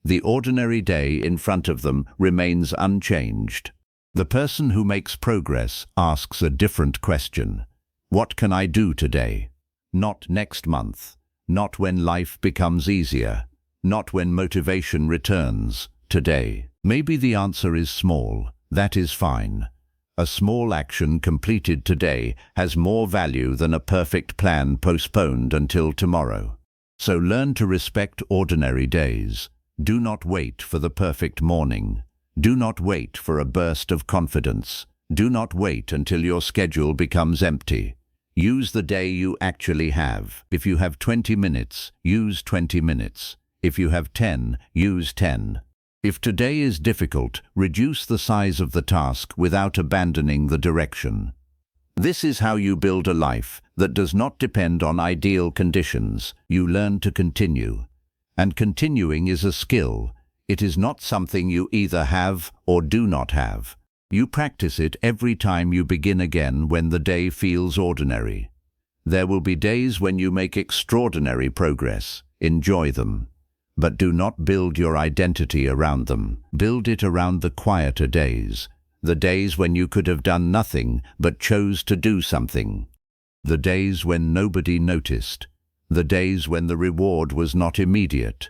The ordinary day in front of them remains unchanged. The person who makes progress asks a different question. What can I do today? Not next month. Not when life becomes easier. Not when motivation returns. Today. Maybe the answer is small. That is fine. A small action completed today has more value than a perfect plan postponed until tomorrow. So learn to respect ordinary days. Do not wait for the perfect morning. Do not wait for a burst of confidence. Do not wait until your schedule becomes empty. Use the day you actually have. If you have 20 minutes, use 20 minutes. If you have 10, use 10. If today is difficult, reduce the size of the task without abandoning the direction. This is how you build a life that does not depend on ideal conditions. You learn to continue. And continuing is a skill. It is not something you either have or do not have. You practice it every time you begin again when the day feels ordinary. There will be days when you make extraordinary progress. Enjoy them. but do not build your identity around them. Build it around the quieter days, the days when you could have done nothing but chose to do something, the days when nobody noticed, the days when the reward was not immediate.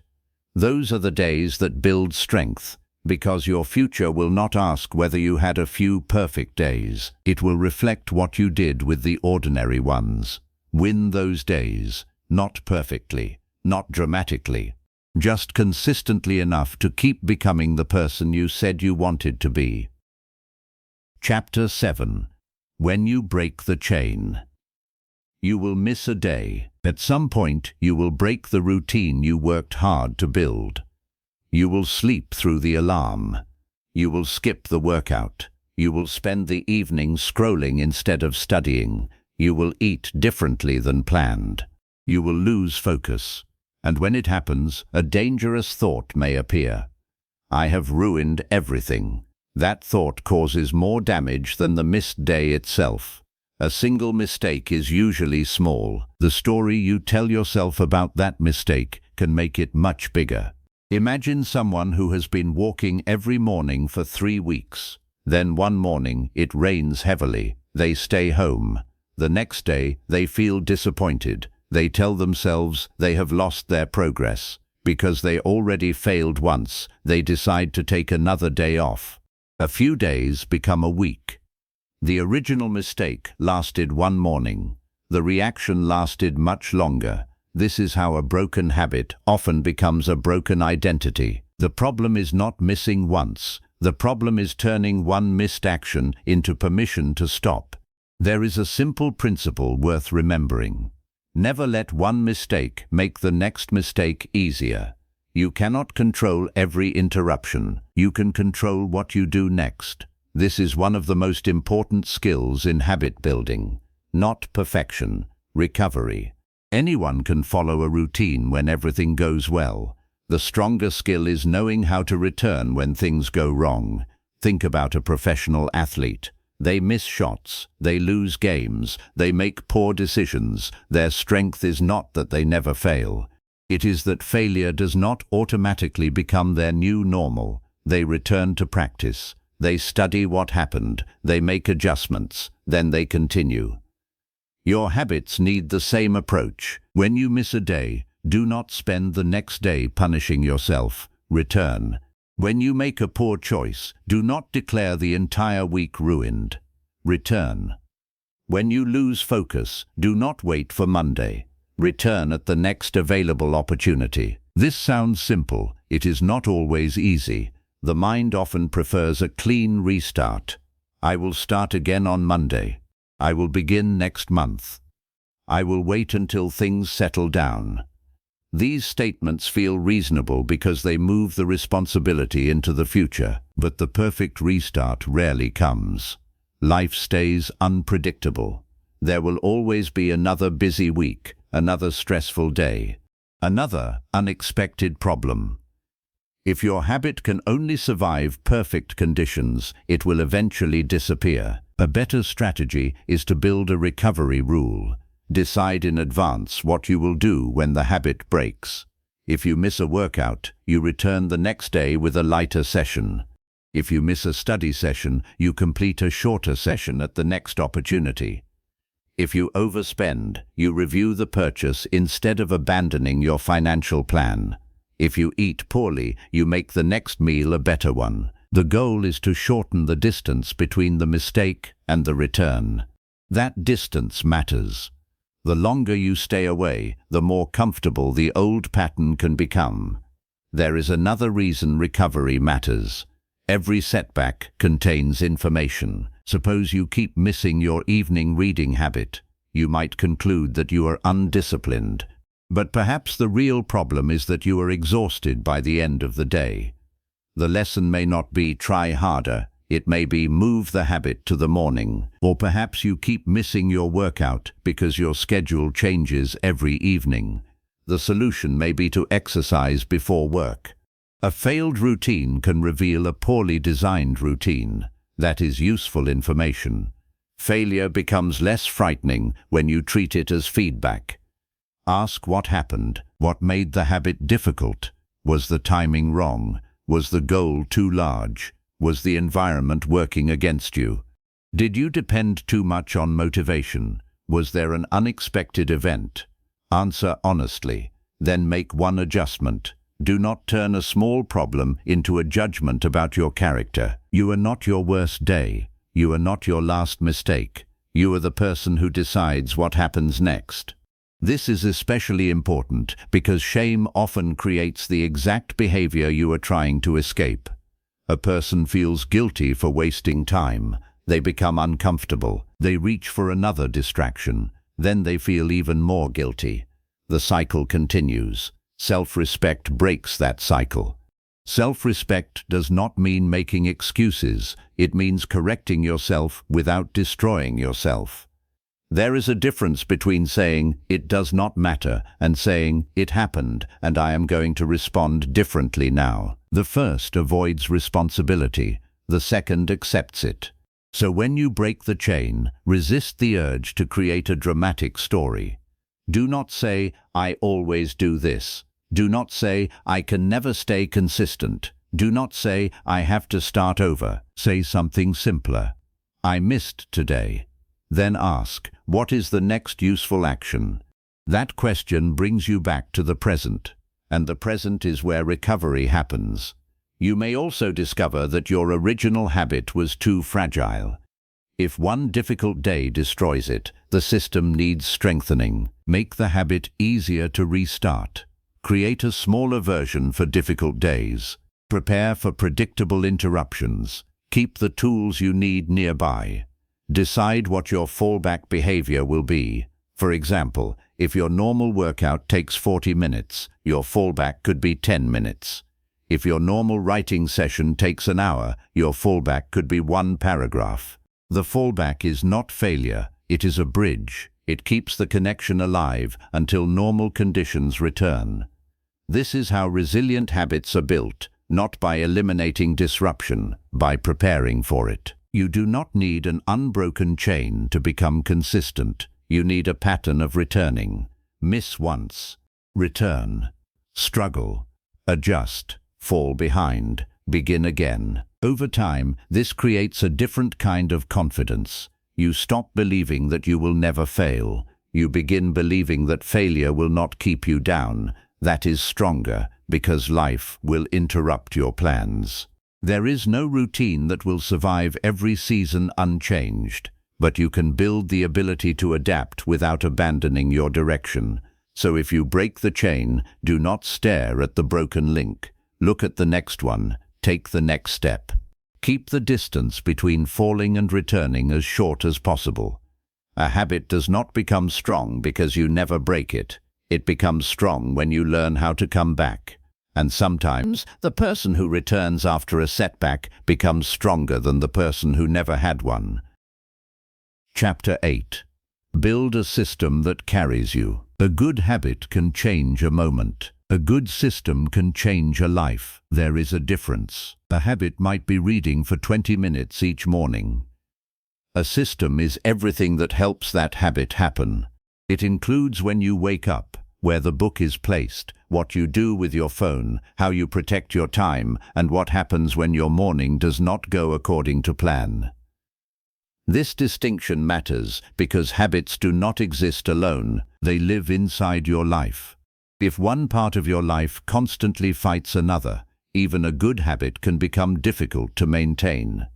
Those are the days that build strength, because your future will not ask whether you had a few perfect days. It will reflect what you did with the ordinary ones. Win those days, not perfectly, not dramatically, just consistently enough to keep becoming the person you said you wanted to be. Chapter 7. When you break the chain. You will miss a day. At some point, you will break the routine you worked hard to build. You will sleep through the alarm. You will skip the workout. You will spend the evening scrolling instead of studying. You will eat differently than planned. You will lose focus. And when it happens, a dangerous thought may appear. I have ruined everything. That thought causes more damage than the missed day itself. A single mistake is usually small. The story you tell yourself about that mistake can make it much bigger. Imagine someone who has been walking every morning for 3 weeks. Then one morning it rains heavily. They stay home. The next day they feel disappointed. They tell themselves they have lost their progress. Because they already failed once, they decide to take another day off. A few days become a week. The original mistake lasted one morning. The reaction lasted much longer. This is how a broken habit often becomes a broken identity. The problem is not missing once. The problem is turning one missed action into permission to stop. There is a simple principle worth remembering. Never let one mistake make the next mistake easier. You cannot control every interruption. You can control what you do next. This is one of the most important skills in habit building. Not perfection, recovery. Anyone can follow a routine when everything goes well. The stronger skill is knowing how to return when things go wrong. Think about a professional athlete. They miss shots, they lose games, they make poor decisions. Their strength is not that they never fail. It is that failure does not automatically become their new normal. They return to practice. They study what happened. They make adjustments. Then they continue. Your habits need the same approach. When you miss a day, do not spend the next day punishing yourself. Return. When you make a poor choice, do not declare the entire week ruined. Return. When you lose focus, do not wait for Monday. Return at the next available opportunity. This sounds simple. It is not always easy. The mind often prefers a clean restart. I will start again on Monday. I will begin next month. I will wait until things settle down. These statements feel reasonable because they move the responsibility into the future, but the perfect restart rarely comes. Life stays unpredictable. There will always be another busy week, another stressful day, another unexpected problem. If your habit can only survive perfect conditions, it will eventually disappear. A better strategy is to build a recovery rule. Decide in advance what you will do when the habit breaks. If you miss a workout, you return the next day with a lighter session. If you miss a study session, you complete a shorter session at the next opportunity. If you overspend, you review the purchase instead of abandoning your financial plan. If you eat poorly, you make the next meal a better one. The goal is to shorten the distance between the mistake and the return. That distance matters. The longer you stay away, the more comfortable the old pattern can become. There is another reason recovery matters. Every setback contains information. Suppose you keep missing your evening reading habit. You might conclude that you are undisciplined. But perhaps the real problem is that you are exhausted by the end of the day. The lesson may not be try harder. It may be move the habit to the morning. Or perhaps you keep missing your workout because your schedule changes every evening. The solution may be to exercise before work. A failed routine can reveal a poorly designed routine. That is useful information. Failure becomes less frightening when you treat it as feedback. Ask what happened, what made the habit difficult, Was the timing wrong? Was the goal too large? Was the environment working against you? Did you depend too much on motivation? Was there an unexpected event? Answer honestly, then make one adjustment. Do not turn a small problem into a judgment about your character. You are not your worst day. You are not your last mistake. You are the person who decides what happens next. This is especially important because shame often creates the exact behavior you are trying to escape. A person feels guilty for wasting time. They become uncomfortable. They reach for another distraction. Then they feel even more guilty. The cycle continues. Self-respect breaks that cycle. Self-respect does not mean making excuses. It means correcting yourself without destroying yourself. There is a difference between saying, "It does not matter," and saying, "It happened, and I am going to respond differently now." The first avoids responsibility. The second accepts it. So when you break the chain, resist the urge to create a dramatic story. Do not say, "I always do this." Do not say, "I can never stay consistent." Do not say, "I have to start over." Say something simpler. "I missed today." Then ask, what is the next useful action? That question brings you back to the present, and the present is where recovery happens. You may also discover that your original habit was too fragile. If one difficult day destroys it, the system needs strengthening. Make the habit easier to restart. Create a smaller version for difficult days. Prepare for predictable interruptions. Keep the tools you need nearby. Decide what your fallback behavior will be. For example, if your normal workout takes 40 minutes, your fallback could be 10 minutes. If your normal writing session takes an hour, your fallback could be one paragraph. The fallback is not failure, it is a bridge. It keeps the connection alive until normal conditions return. This is how resilient habits are built, not by eliminating disruption, by preparing for it. You do not need an unbroken chain to become consistent. You need a pattern of returning. Miss once. Return. Struggle. Adjust. Fall behind. Begin again. Over time, this creates a different kind of confidence. You stop believing that you will never fail. You begin believing that failure will not keep you down. That is stronger, because life will interrupt your plans. There is no routine that will survive every season unchanged, but you can build the ability to adapt without abandoning your direction. So if you break the chain, do not stare at the broken link. Look at the next one. Take the next step. Keep the distance between falling and returning as short as possible. A habit does not become strong because you never break it. It becomes strong when you learn how to come back. And sometimes, the person who returns after a setback becomes stronger than the person who never had one. Chapter 8. Build a system that carries you. A good habit can change a moment. A good system can change a life. There is a difference. A habit might be reading for 20 minutes each morning. A system is everything that helps that habit happen. It includes when you wake up, where the book is placed, what you do with your phone, how you protect your time, and what happens when your morning does not go according to plan. This distinction matters because habits do not exist alone. They live inside your life. If one part of your life constantly fights another, even a good habit can become difficult to maintain.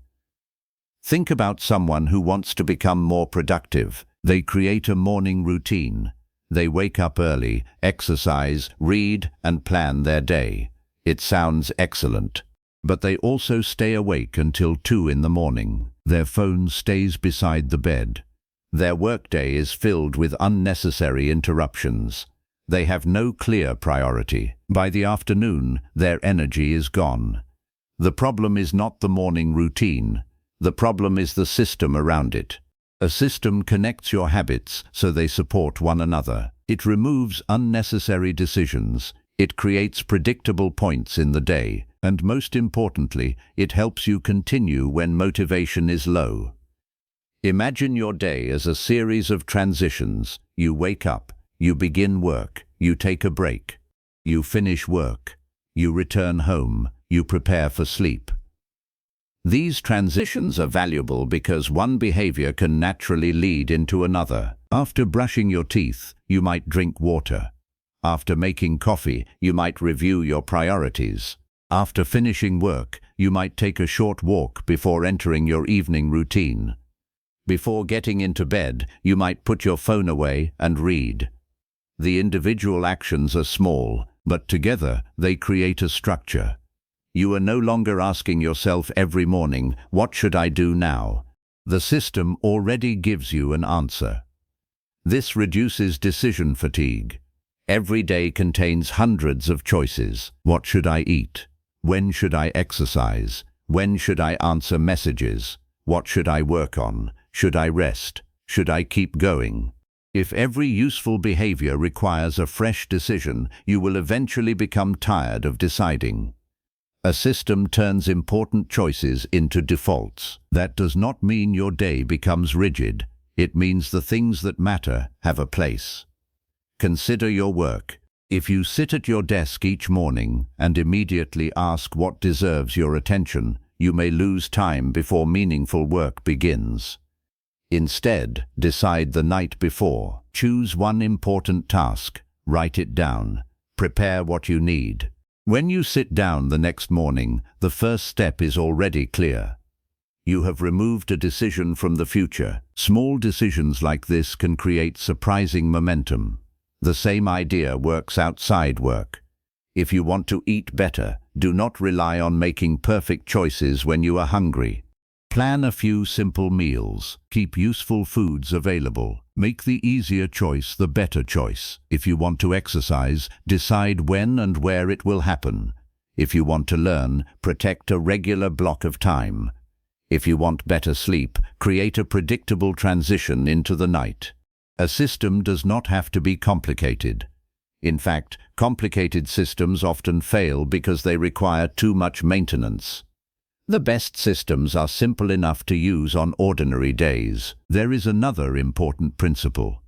Think about someone who wants to become more productive. They create a morning routine. They wake up early, exercise, read, and plan their day. It sounds excellent. But they also stay awake until 2 in the morning. Their phone stays beside the bed. Their workday is filled with unnecessary interruptions. They have no clear priority. By the afternoon, their energy is gone. The problem is not the morning routine. The problem is the system around it. A system connects your habits so they support one another. It removes unnecessary decisions. It creates predictable points in the day. And most importantly, it helps you continue when motivation is low. Imagine your day as a series of transitions. You wake up. You begin work. You take a break. You finish work. You return home. You prepare for sleep. These transitions are valuable because one behavior can naturally lead into another. After brushing your teeth, you might drink water. After making coffee, you might review your priorities. After finishing work, you might take a short walk before entering your evening routine. Before getting into bed, you might put your phone away and read. The individual actions are small, but together they create a structure. You are no longer asking yourself every morning, "What should I do now?" The system already gives you an answer. This reduces decision fatigue. Every day contains hundreds of choices. What should I eat? When should I exercise? When should I answer messages? What should I work on? Should I rest? Should I keep going? If every useful behavior requires a fresh decision, you will eventually become tired of deciding. A system turns important choices into defaults. That does not mean your day becomes rigid. It means the things that matter have a place. Consider your work. If you sit at your desk each morning and immediately ask what deserves your attention, you may lose time before meaningful work begins. Instead, decide the night before. Choose one important task. Write it down. Prepare what you need. When you sit down the next morning, the first step is already clear. You have removed a decision from the future. Small decisions like this can create surprising momentum. The same idea works outside work. If you want to eat better, do not rely on making perfect choices when you are hungry. Plan a few simple meals. Keep useful foods available. Make the easier choice the better choice. If you want to exercise, decide when and where it will happen. If you want to learn, protect a regular block of time. If you want better sleep, create a predictable transition into the night. A system does not have to be complicated. In fact, complicated systems often fail because they require too much maintenance. The best systems are simple enough to use on ordinary days. There is another important principle.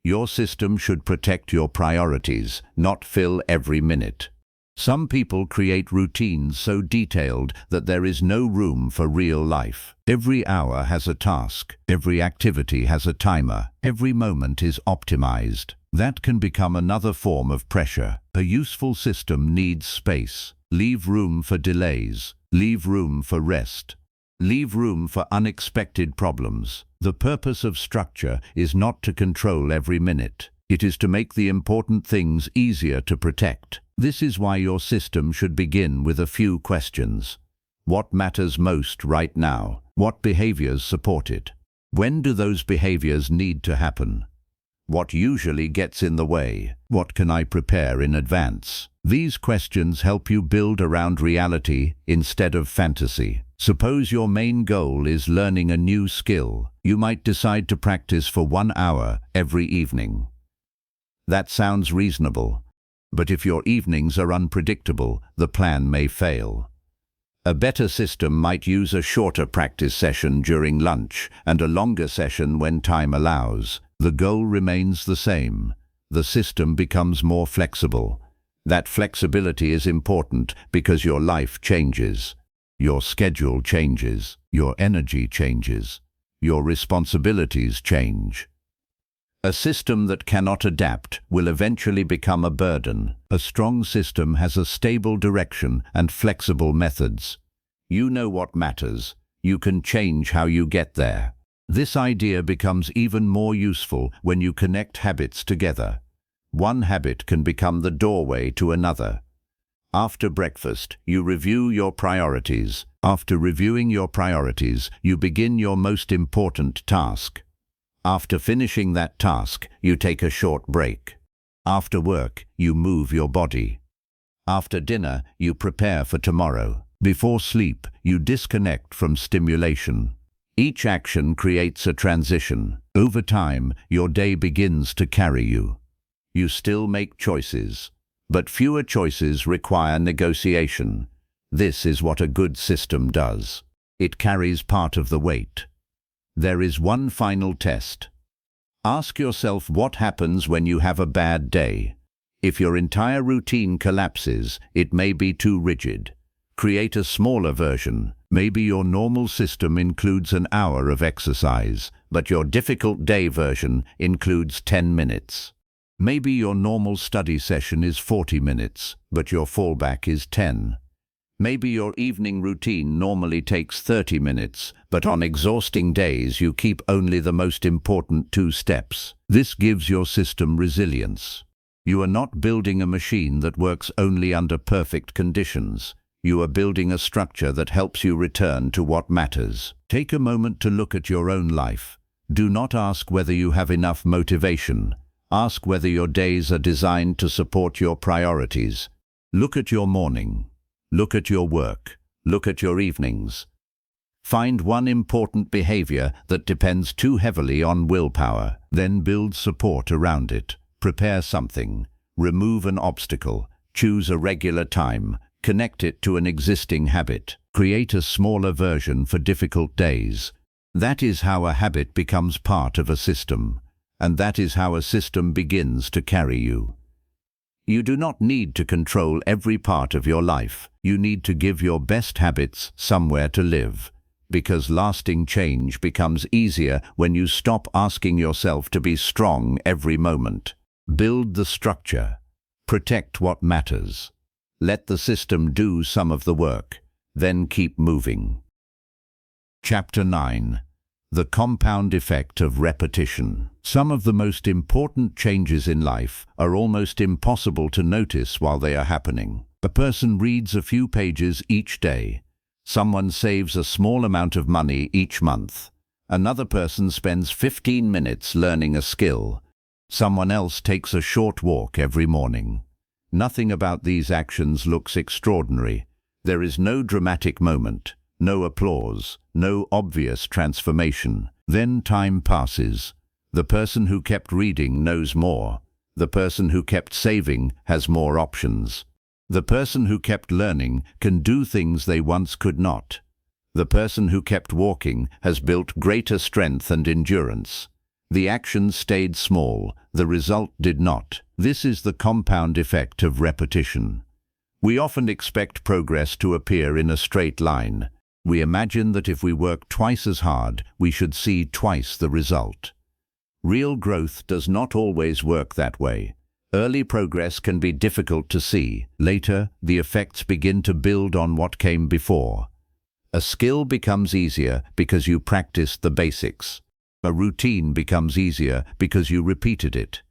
Your system should protect your priorities, not fill every minute. Some people create routines so detailed that there is no room for real life. Every hour has a task. Every activity has a timer. Every moment is optimized. That can become another form of pressure. A useful system needs space. Leave room for delays. Leave room for rest. Leave room for unexpected problems. The purpose of structure is not to control every minute. It is to make the important things easier to protect. This is why your system should begin with a few questions. What matters most right now? What behaviors support it? When do those behaviors need to happen? What usually gets in the way? What can I prepare in advance? These questions help you build around reality instead of fantasy. Suppose your main goal is learning a new skill. You might decide to practice for 1 hour every evening. That sounds reasonable, but if your evenings are unpredictable, the plan may fail. A better system might use a shorter practice session during lunch and a longer session when time allows. The goal remains the same. The system becomes more flexible. That flexibility is important because your life changes. Your schedule changes. Your energy changes. Your responsibilities change. A system that cannot adapt will eventually become a burden. A strong system has a stable direction and flexible methods. You know what matters. You can change how you get there. This idea becomes even more useful when you connect habits together. One habit can become the doorway to another. After breakfast, you review your priorities. After reviewing your priorities, you begin your most important task. After finishing that task, you take a short break. After work, you move your body. After dinner, you prepare for tomorrow. Before sleep, you disconnect from stimulation. Each action creates a transition. Over time, your day begins to carry you. You still make choices, but fewer choices require negotiation. This is what a good system does. It carries part of the weight. There is one final test. Ask yourself what happens when you have a bad day. If your entire routine collapses, it may be too rigid. Create a smaller version. Maybe your normal system includes an hour of exercise, but your difficult day version includes 10 minutes. Maybe your normal study session is 40 minutes, but your fallback is 10. Maybe your evening routine normally takes 30 minutes, but on exhausting days you keep only the most important 2 steps. This gives your system resilience. You are not building a machine that works only under perfect conditions. You are building a structure that helps you return to what matters. Take a moment to look at your own life. Do not ask whether you have enough motivation. Ask whether your days are designed to support your priorities. Look at your morning. Look at your work. Look at your evenings. Find one important behavior that depends too heavily on willpower. Then build support around it. Prepare something. Remove an obstacle. Choose a regular time. Connect it to an existing habit. Create a smaller version for difficult days. That is how a habit becomes part of a system. And that is how a system begins to carry you. You do not need to control every part of your life. You need to give your best habits somewhere to live. Because lasting change becomes easier when you stop asking yourself to be strong every moment. Build the structure. Protect what matters. Let the system do some of the work, then keep moving. Chapter 9. The compound effect of repetition. Some of the most important changes in life are almost impossible to notice while they are happening. A person reads a few pages each day. Someone saves a small amount of money each month. Another person spends 15 minutes learning a skill. Someone else takes a short walk every morning. Nothing about these actions looks extraordinary. There is no dramatic moment, no applause, no obvious transformation. Then time passes. The person who kept reading knows more. The person who kept saving has more options. The person who kept learning can do things they once could not. The person who kept walking has built greater strength and endurance. The action stayed small, the result did not. This is the compound effect of repetition. We often expect progress to appear in a straight line. We imagine that if we work twice as hard, we should see twice the result. Real growth does not always work that way. Early progress can be difficult to see. Later, the effects begin to build on what came before. A skill becomes easier because you practiced the basics. A routine becomes easier because you repeated it.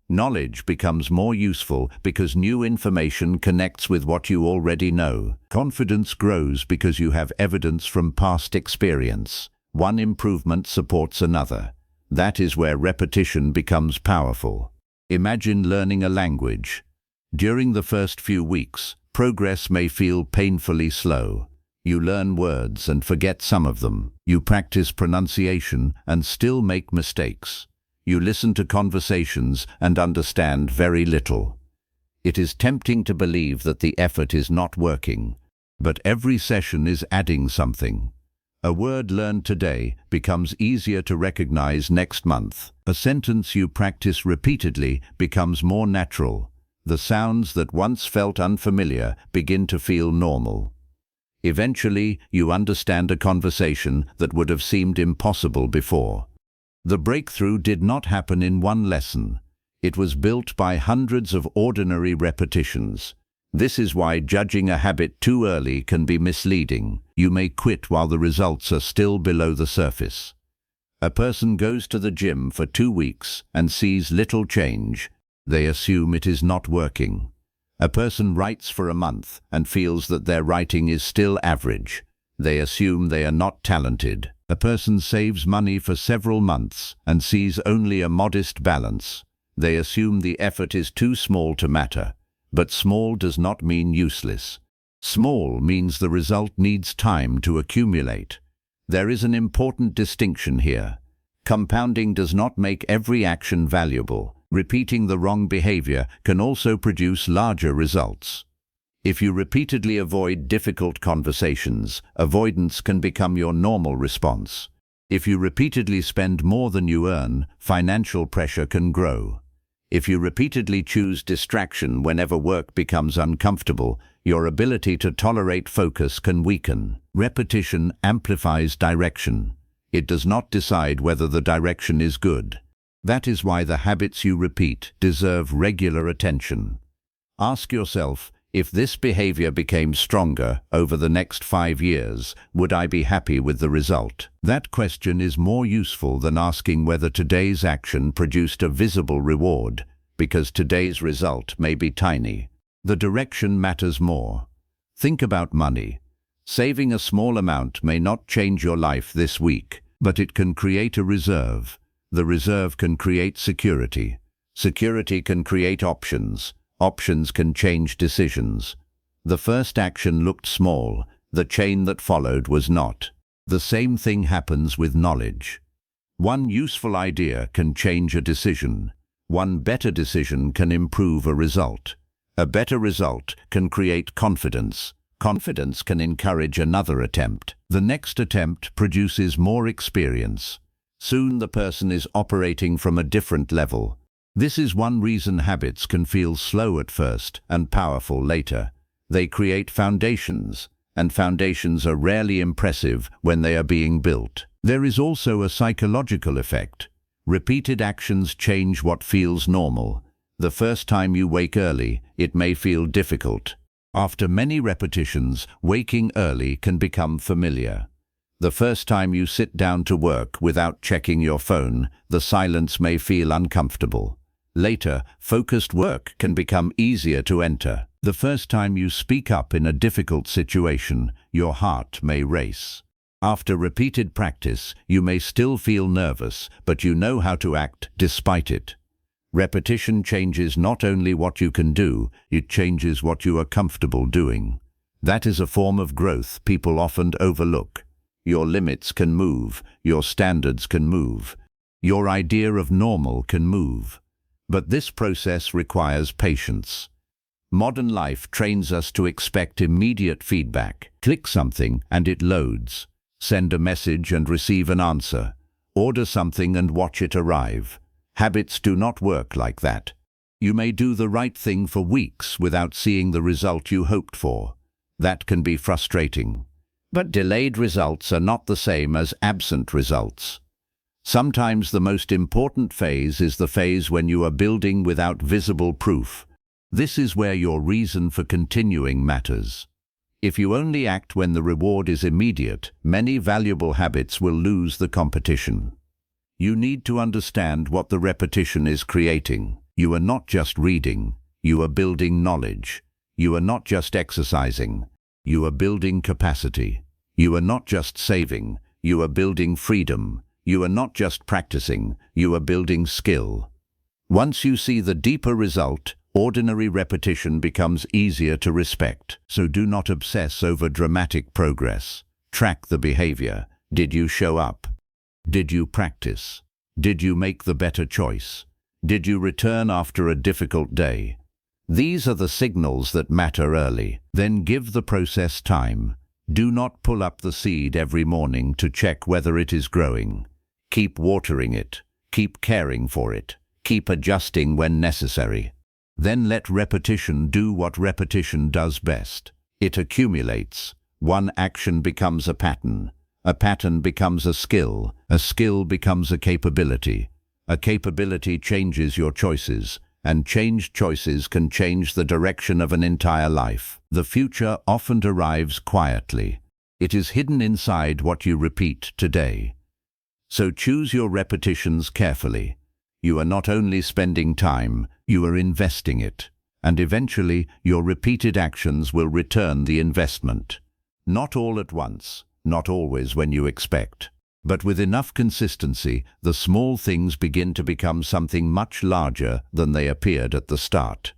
Knowledge becomes more useful because new information connects with what you already know. Confidence grows because you have evidence from past experience. One improvement supports another. That is where repetition becomes powerful. Imagine learning a language. During the first few weeks, progress may feel painfully slow. You learn words and forget some of them. You practice pronunciation and still make mistakes. You listen to conversations and understand very little. It is tempting to believe that the effort is not working, but every session is adding something. A word learned today becomes easier to recognize next month. A sentence you practice repeatedly becomes more natural. The sounds that once felt unfamiliar begin to feel normal. Eventually, you understand a conversation that would have seemed impossible before. The breakthrough did not happen in one lesson. It was built by hundreds of ordinary repetitions. This is why judging a habit too early can be misleading. You may quit while the results are still below the surface. A person goes to the gym for 2 weeks and sees little change. They assume it is not working. A person writes for a month and feels that their writing is still average. They assume they are not talented. A person saves money for several months and sees only a modest balance. They assume the effort is too small to matter. But small does not mean useless. Small means the result needs time to accumulate. There is an important distinction here. Compounding does not make every action valuable. Repeating the wrong behavior can also produce larger results. If you repeatedly avoid difficult conversations, avoidance can become your normal response. If you repeatedly spend more than you earn, financial pressure can grow. If you repeatedly choose distraction whenever work becomes uncomfortable, your ability to tolerate focus can weaken. Repetition amplifies direction. It does not decide whether the direction is good. That is why the habits you repeat deserve regular attention. Ask yourself, if this behavior became stronger over the next 5 years, would I be happy with the result? That question is more useful than asking whether today's action produced a visible reward, because today's result may be tiny. The direction matters more. Think about money. Saving a small amount may not change your life this week, but it can create a reserve. The reserve can create security. Security can create options. Options can change decisions. The first action looked small. The chain that followed was not. The same thing happens with knowledge. One useful idea can change a decision. One better decision can improve a result. A better result can create confidence. Confidence can encourage another attempt. The next attempt produces more experience. Soon the person is operating from a different level. This is one reason habits can feel slow at first and powerful later. They create foundations, and foundations are rarely impressive when they are being built. There is also a psychological effect. Repeated actions change what feels normal. The first time you wake early, it may feel difficult. After many repetitions, waking early can become familiar. The first time you sit down to work without checking your phone, the silence may feel uncomfortable. Later, focused work can become easier to enter. The first time you speak up in a difficult situation, your heart may race. After repeated practice, you may still feel nervous, but you know how to act despite it. Repetition changes not only what you can do, it changes what you are comfortable doing. That is a form of growth people often overlook. Your limits can move, your standards can move, your idea of normal can move. But this process requires patience. Modern life trains us to expect immediate feedback. Click something and it loads. Send a message and receive an answer. Order something and watch it arrive. Habits do not work like that. You may do the right thing for weeks without seeing the result you hoped for. That can be frustrating. But delayed results are not the same as absent results. Sometimes the most important phase is the phase when you are building without visible proof. This is where your reason for continuing matters. If you only act when the reward is immediate, many valuable habits will lose the competition. You need to understand what the repetition is creating. You are not just reading, you are building knowledge. You are not just exercising, you are building capacity. You are not just saving, you are building freedom. You are not just practicing, you are building skill. Once you see the deeper result, ordinary repetition becomes easier to respect. So do not obsess over dramatic progress. Track the behavior. Did you show up? Did you practice? Did you make the better choice? Did you return after a difficult day? These are the signals that matter early. Then give the process time. Do not pull up the seed every morning to check whether it is growing. Keep watering it. Keep caring for it. Keep adjusting when necessary. Then let repetition do what repetition does best. It accumulates. One action becomes a pattern. A pattern becomes a skill becomes a capability changes your choices, and changed choices can change the direction of an entire life. The future often arrives quietly. It is hidden inside what you repeat today. So choose your repetitions carefully. You are not only spending time, you are investing it. And eventually, your repeated actions will return the investment. Not all at once, not always when you expect. But with enough consistency, the small things begin to become something much larger than they appeared at the start.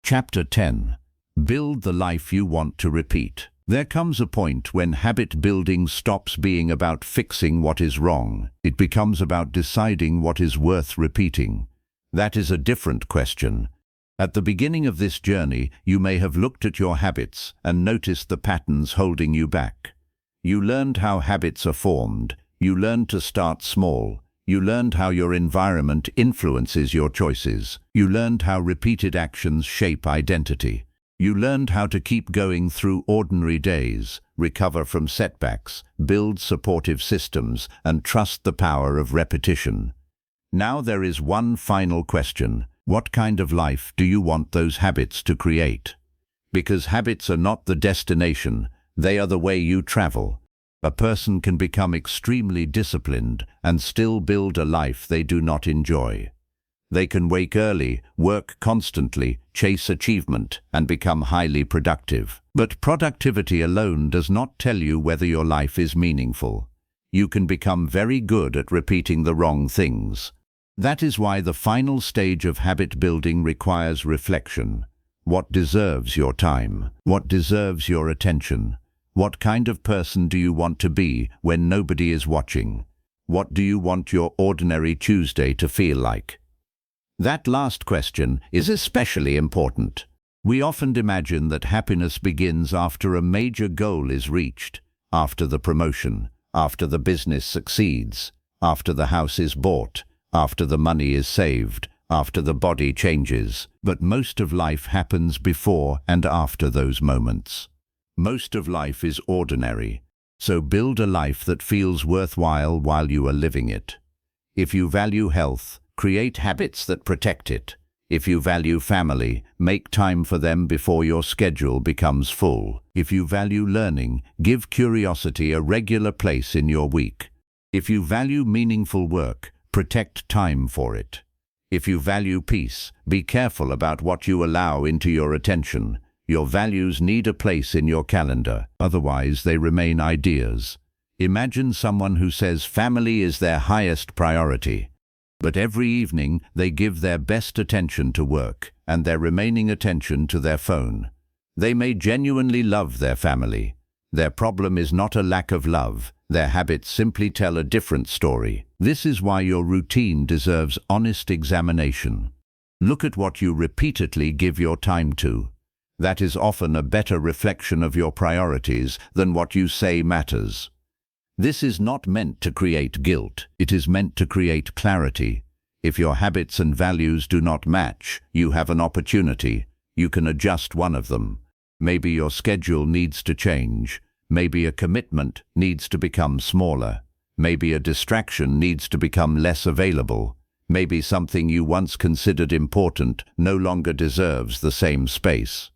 Chapter 10. Build the life you want to repeat. There comes a point when habit building stops being about fixing what is wrong. It becomes about deciding what is worth repeating. That is a different question. At the beginning of this journey, you may have looked at your habits and noticed the patterns holding you back. You learned how habits are formed. You learned to start small. You learned how your environment influences your choices. You learned how repeated actions shape identity. You learned how to keep going through ordinary days, recover from setbacks, build supportive systems, and trust the power of repetition. Now there is one final question. What kind of life do you want those habits to create? Because habits are not the destination, they are the way you travel. A person can become extremely disciplined and still build a life they do not enjoy. They can wake early, work constantly, chase achievement, and become highly productive. But productivity alone does not tell you whether your life is meaningful. You can become very good at repeating the wrong things. That is why the final stage of habit building requires reflection. What deserves your time? What deserves your attention? What kind of person do you want to be when nobody is watching? What do you want your ordinary Tuesday to feel like? That last question is especially important. We often imagine that happiness begins after a major goal is reached, after the promotion, after the business succeeds, after the house is bought, after the money is saved, after the body changes. But most of life happens before and after those moments. Most of life is ordinary, so build a life that feels worthwhile while you are living it. If you value health, create habits that protect it. If you value family, make time for them before your schedule becomes full. If you value learning, give curiosity a regular place in your week. If you value meaningful work, protect time for it. If you value peace, be careful about what you allow into your attention. Your values need a place in your calendar, otherwise they remain ideas. Imagine someone who says family is their highest priority, but every evening they give their best attention to work and their remaining attention to their phone. They may genuinely love their family. Their problem is not a lack of love. Their habits simply tell a different story. This is why your routine deserves honest examination. Look at what you repeatedly give your time to. That is often a better reflection of your priorities than what you say matters. This is not meant to create guilt. It is meant to create clarity. If your habits and values do not match, you have an opportunity. You can adjust one of them. Maybe your schedule needs to change. Maybe a commitment needs to become smaller. Maybe a distraction needs to become less available. Maybe something you once considered important no longer deserves the same space.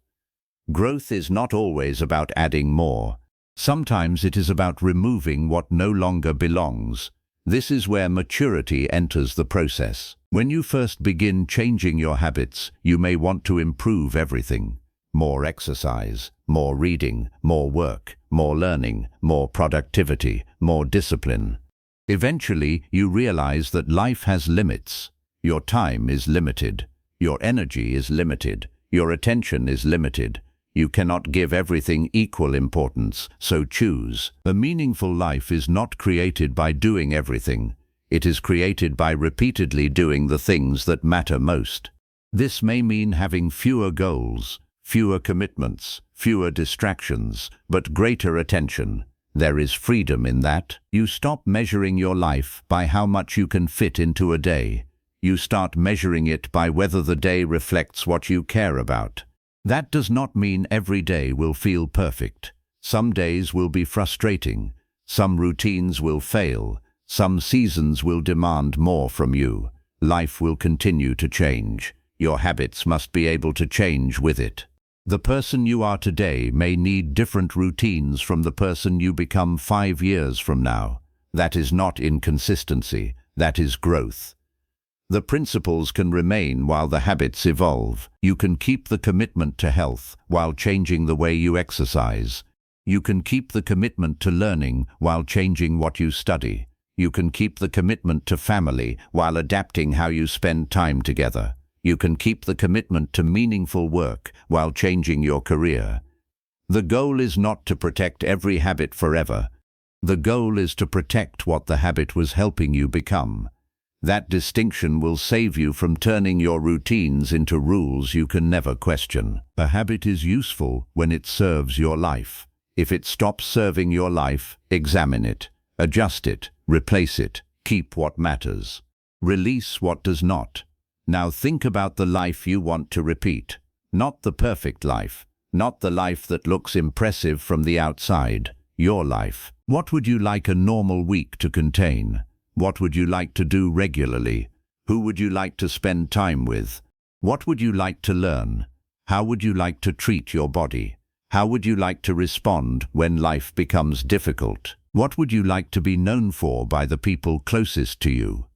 Growth is not always about adding more. Sometimes it is about removing what no longer belongs. This is where maturity enters the process. When you first begin changing your habits, you may want to improve everything. More exercise, more reading, more work, more learning, more productivity, more discipline. Eventually, you realize that life has limits. Your time is limited. Your energy is limited. Your attention is limited. You cannot give everything equal importance, so choose. A meaningful life is not created by doing everything. It is created by repeatedly doing the things that matter most. This may mean having fewer goals, fewer commitments, fewer distractions, but greater attention. There is freedom in that. You stop measuring your life by how much you can fit into a day. You start measuring it by whether the day reflects what you care about. That does not mean every day will feel perfect. Some days will be frustrating. Some routines will fail. Some seasons will demand more from you. Life will continue to change. Your habits must be able to change with it. The person you are today may need different routines from the person you become 5 years from now. That is not inconsistency. That is growth. The principles can remain while the habits evolve. You can keep the commitment to health while changing the way you exercise. You can keep the commitment to learning while changing what you study. You can keep the commitment to family while adapting how you spend time together. You can keep the commitment to meaningful work while changing your career. The goal is not to protect every habit forever. The goal is to protect what the habit was helping you become. That distinction will save you from turning your routines into rules you can never question. A habit is useful when it serves your life. If it stops serving your life, examine it, adjust it, replace it, Keep what matters. Release what does not. Now think about the life you want to repeat. Not the perfect life. Not the life that looks impressive from the outside. Your life. What would you like a normal week to contain? What would you like to do regularly? Who would you like to spend time with? What would you like to learn? How would you like to treat your body? How would you like to respond when life becomes difficult? What would you like to be known for by the people closest to you?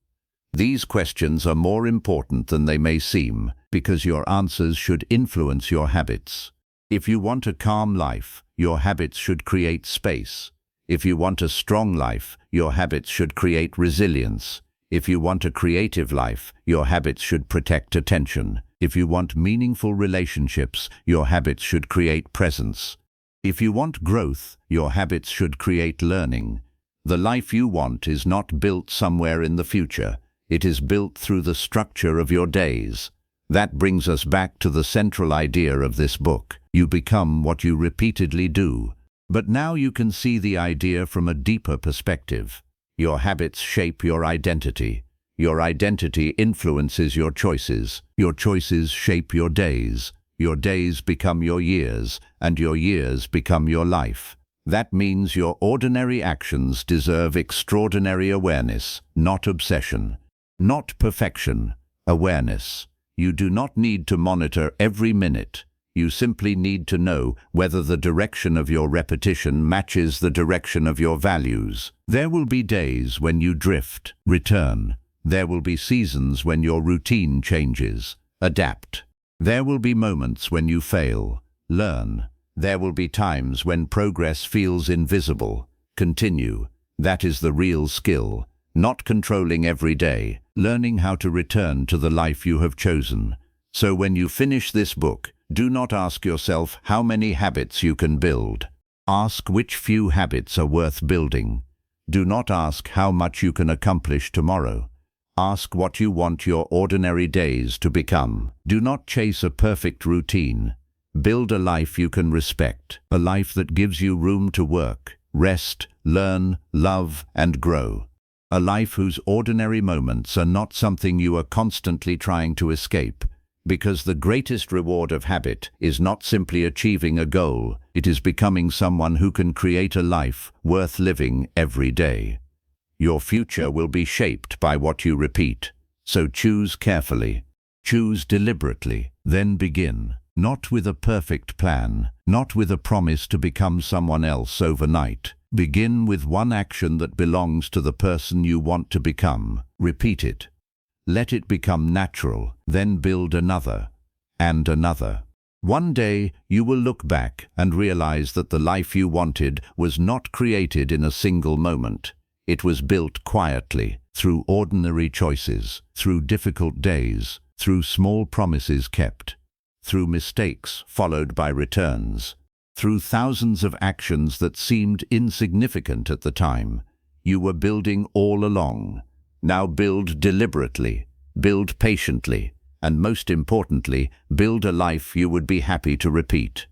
These questions are more important than they may seem, because your answers should influence your habits. If you want a calm life, your habits should create space. If you want a strong life, your habits should create resilience. If you want a creative life, your habits should protect attention. If you want meaningful relationships, your habits should create presence. If you want growth, your habits should create learning. The life you want is not built somewhere in the future. It is built through the structure of your days. That brings us back to the central idea of this book. You become what you repeatedly do. But now you can see the idea from a deeper perspective. Your habits shape your identity. Your identity influences your choices. Your choices shape your days. Your days become your years, and your years become your life. That means your ordinary actions deserve extraordinary awareness, not obsession. Not perfection, awareness. You do not need to monitor every minute. You simply need to know whether the direction of your repetition matches the direction of your values. There will be days when you drift, return. There will be seasons when your routine changes, adapt. There will be moments when you fail, learn. There will be times when progress feels invisible. Continue. That is the real skill. Not controlling every day, learning how to return to the life you have chosen. So when you finish this book, do not ask yourself how many habits you can build. Ask which few habits are worth building. Do not ask how much you can accomplish tomorrow. Ask what you want your ordinary days to become. Do not chase a perfect routine. Build a life you can respect, a life that gives you room to work, rest, learn, love, and grow. A life whose ordinary moments are not something you are constantly trying to escape. Because the greatest reward of habit is not simply achieving a goal, it is becoming someone who can create a life worth living every day. Your future will be shaped by what you repeat, so choose carefully, choose deliberately, then begin. Not with a perfect plan, not with a promise to become someone else overnight. Begin with one action that belongs to the person you want to become. Repeat it. Let it become natural, then build another, and another. One day, you will look back and realize that the life you wanted was not created in a single moment. It was built quietly, through ordinary choices, through difficult days, through small promises kept, through mistakes followed by returns, through thousands of actions that seemed insignificant at the time. You were building all along. Now build deliberately, build patiently, and most importantly, build a life you would be happy to repeat.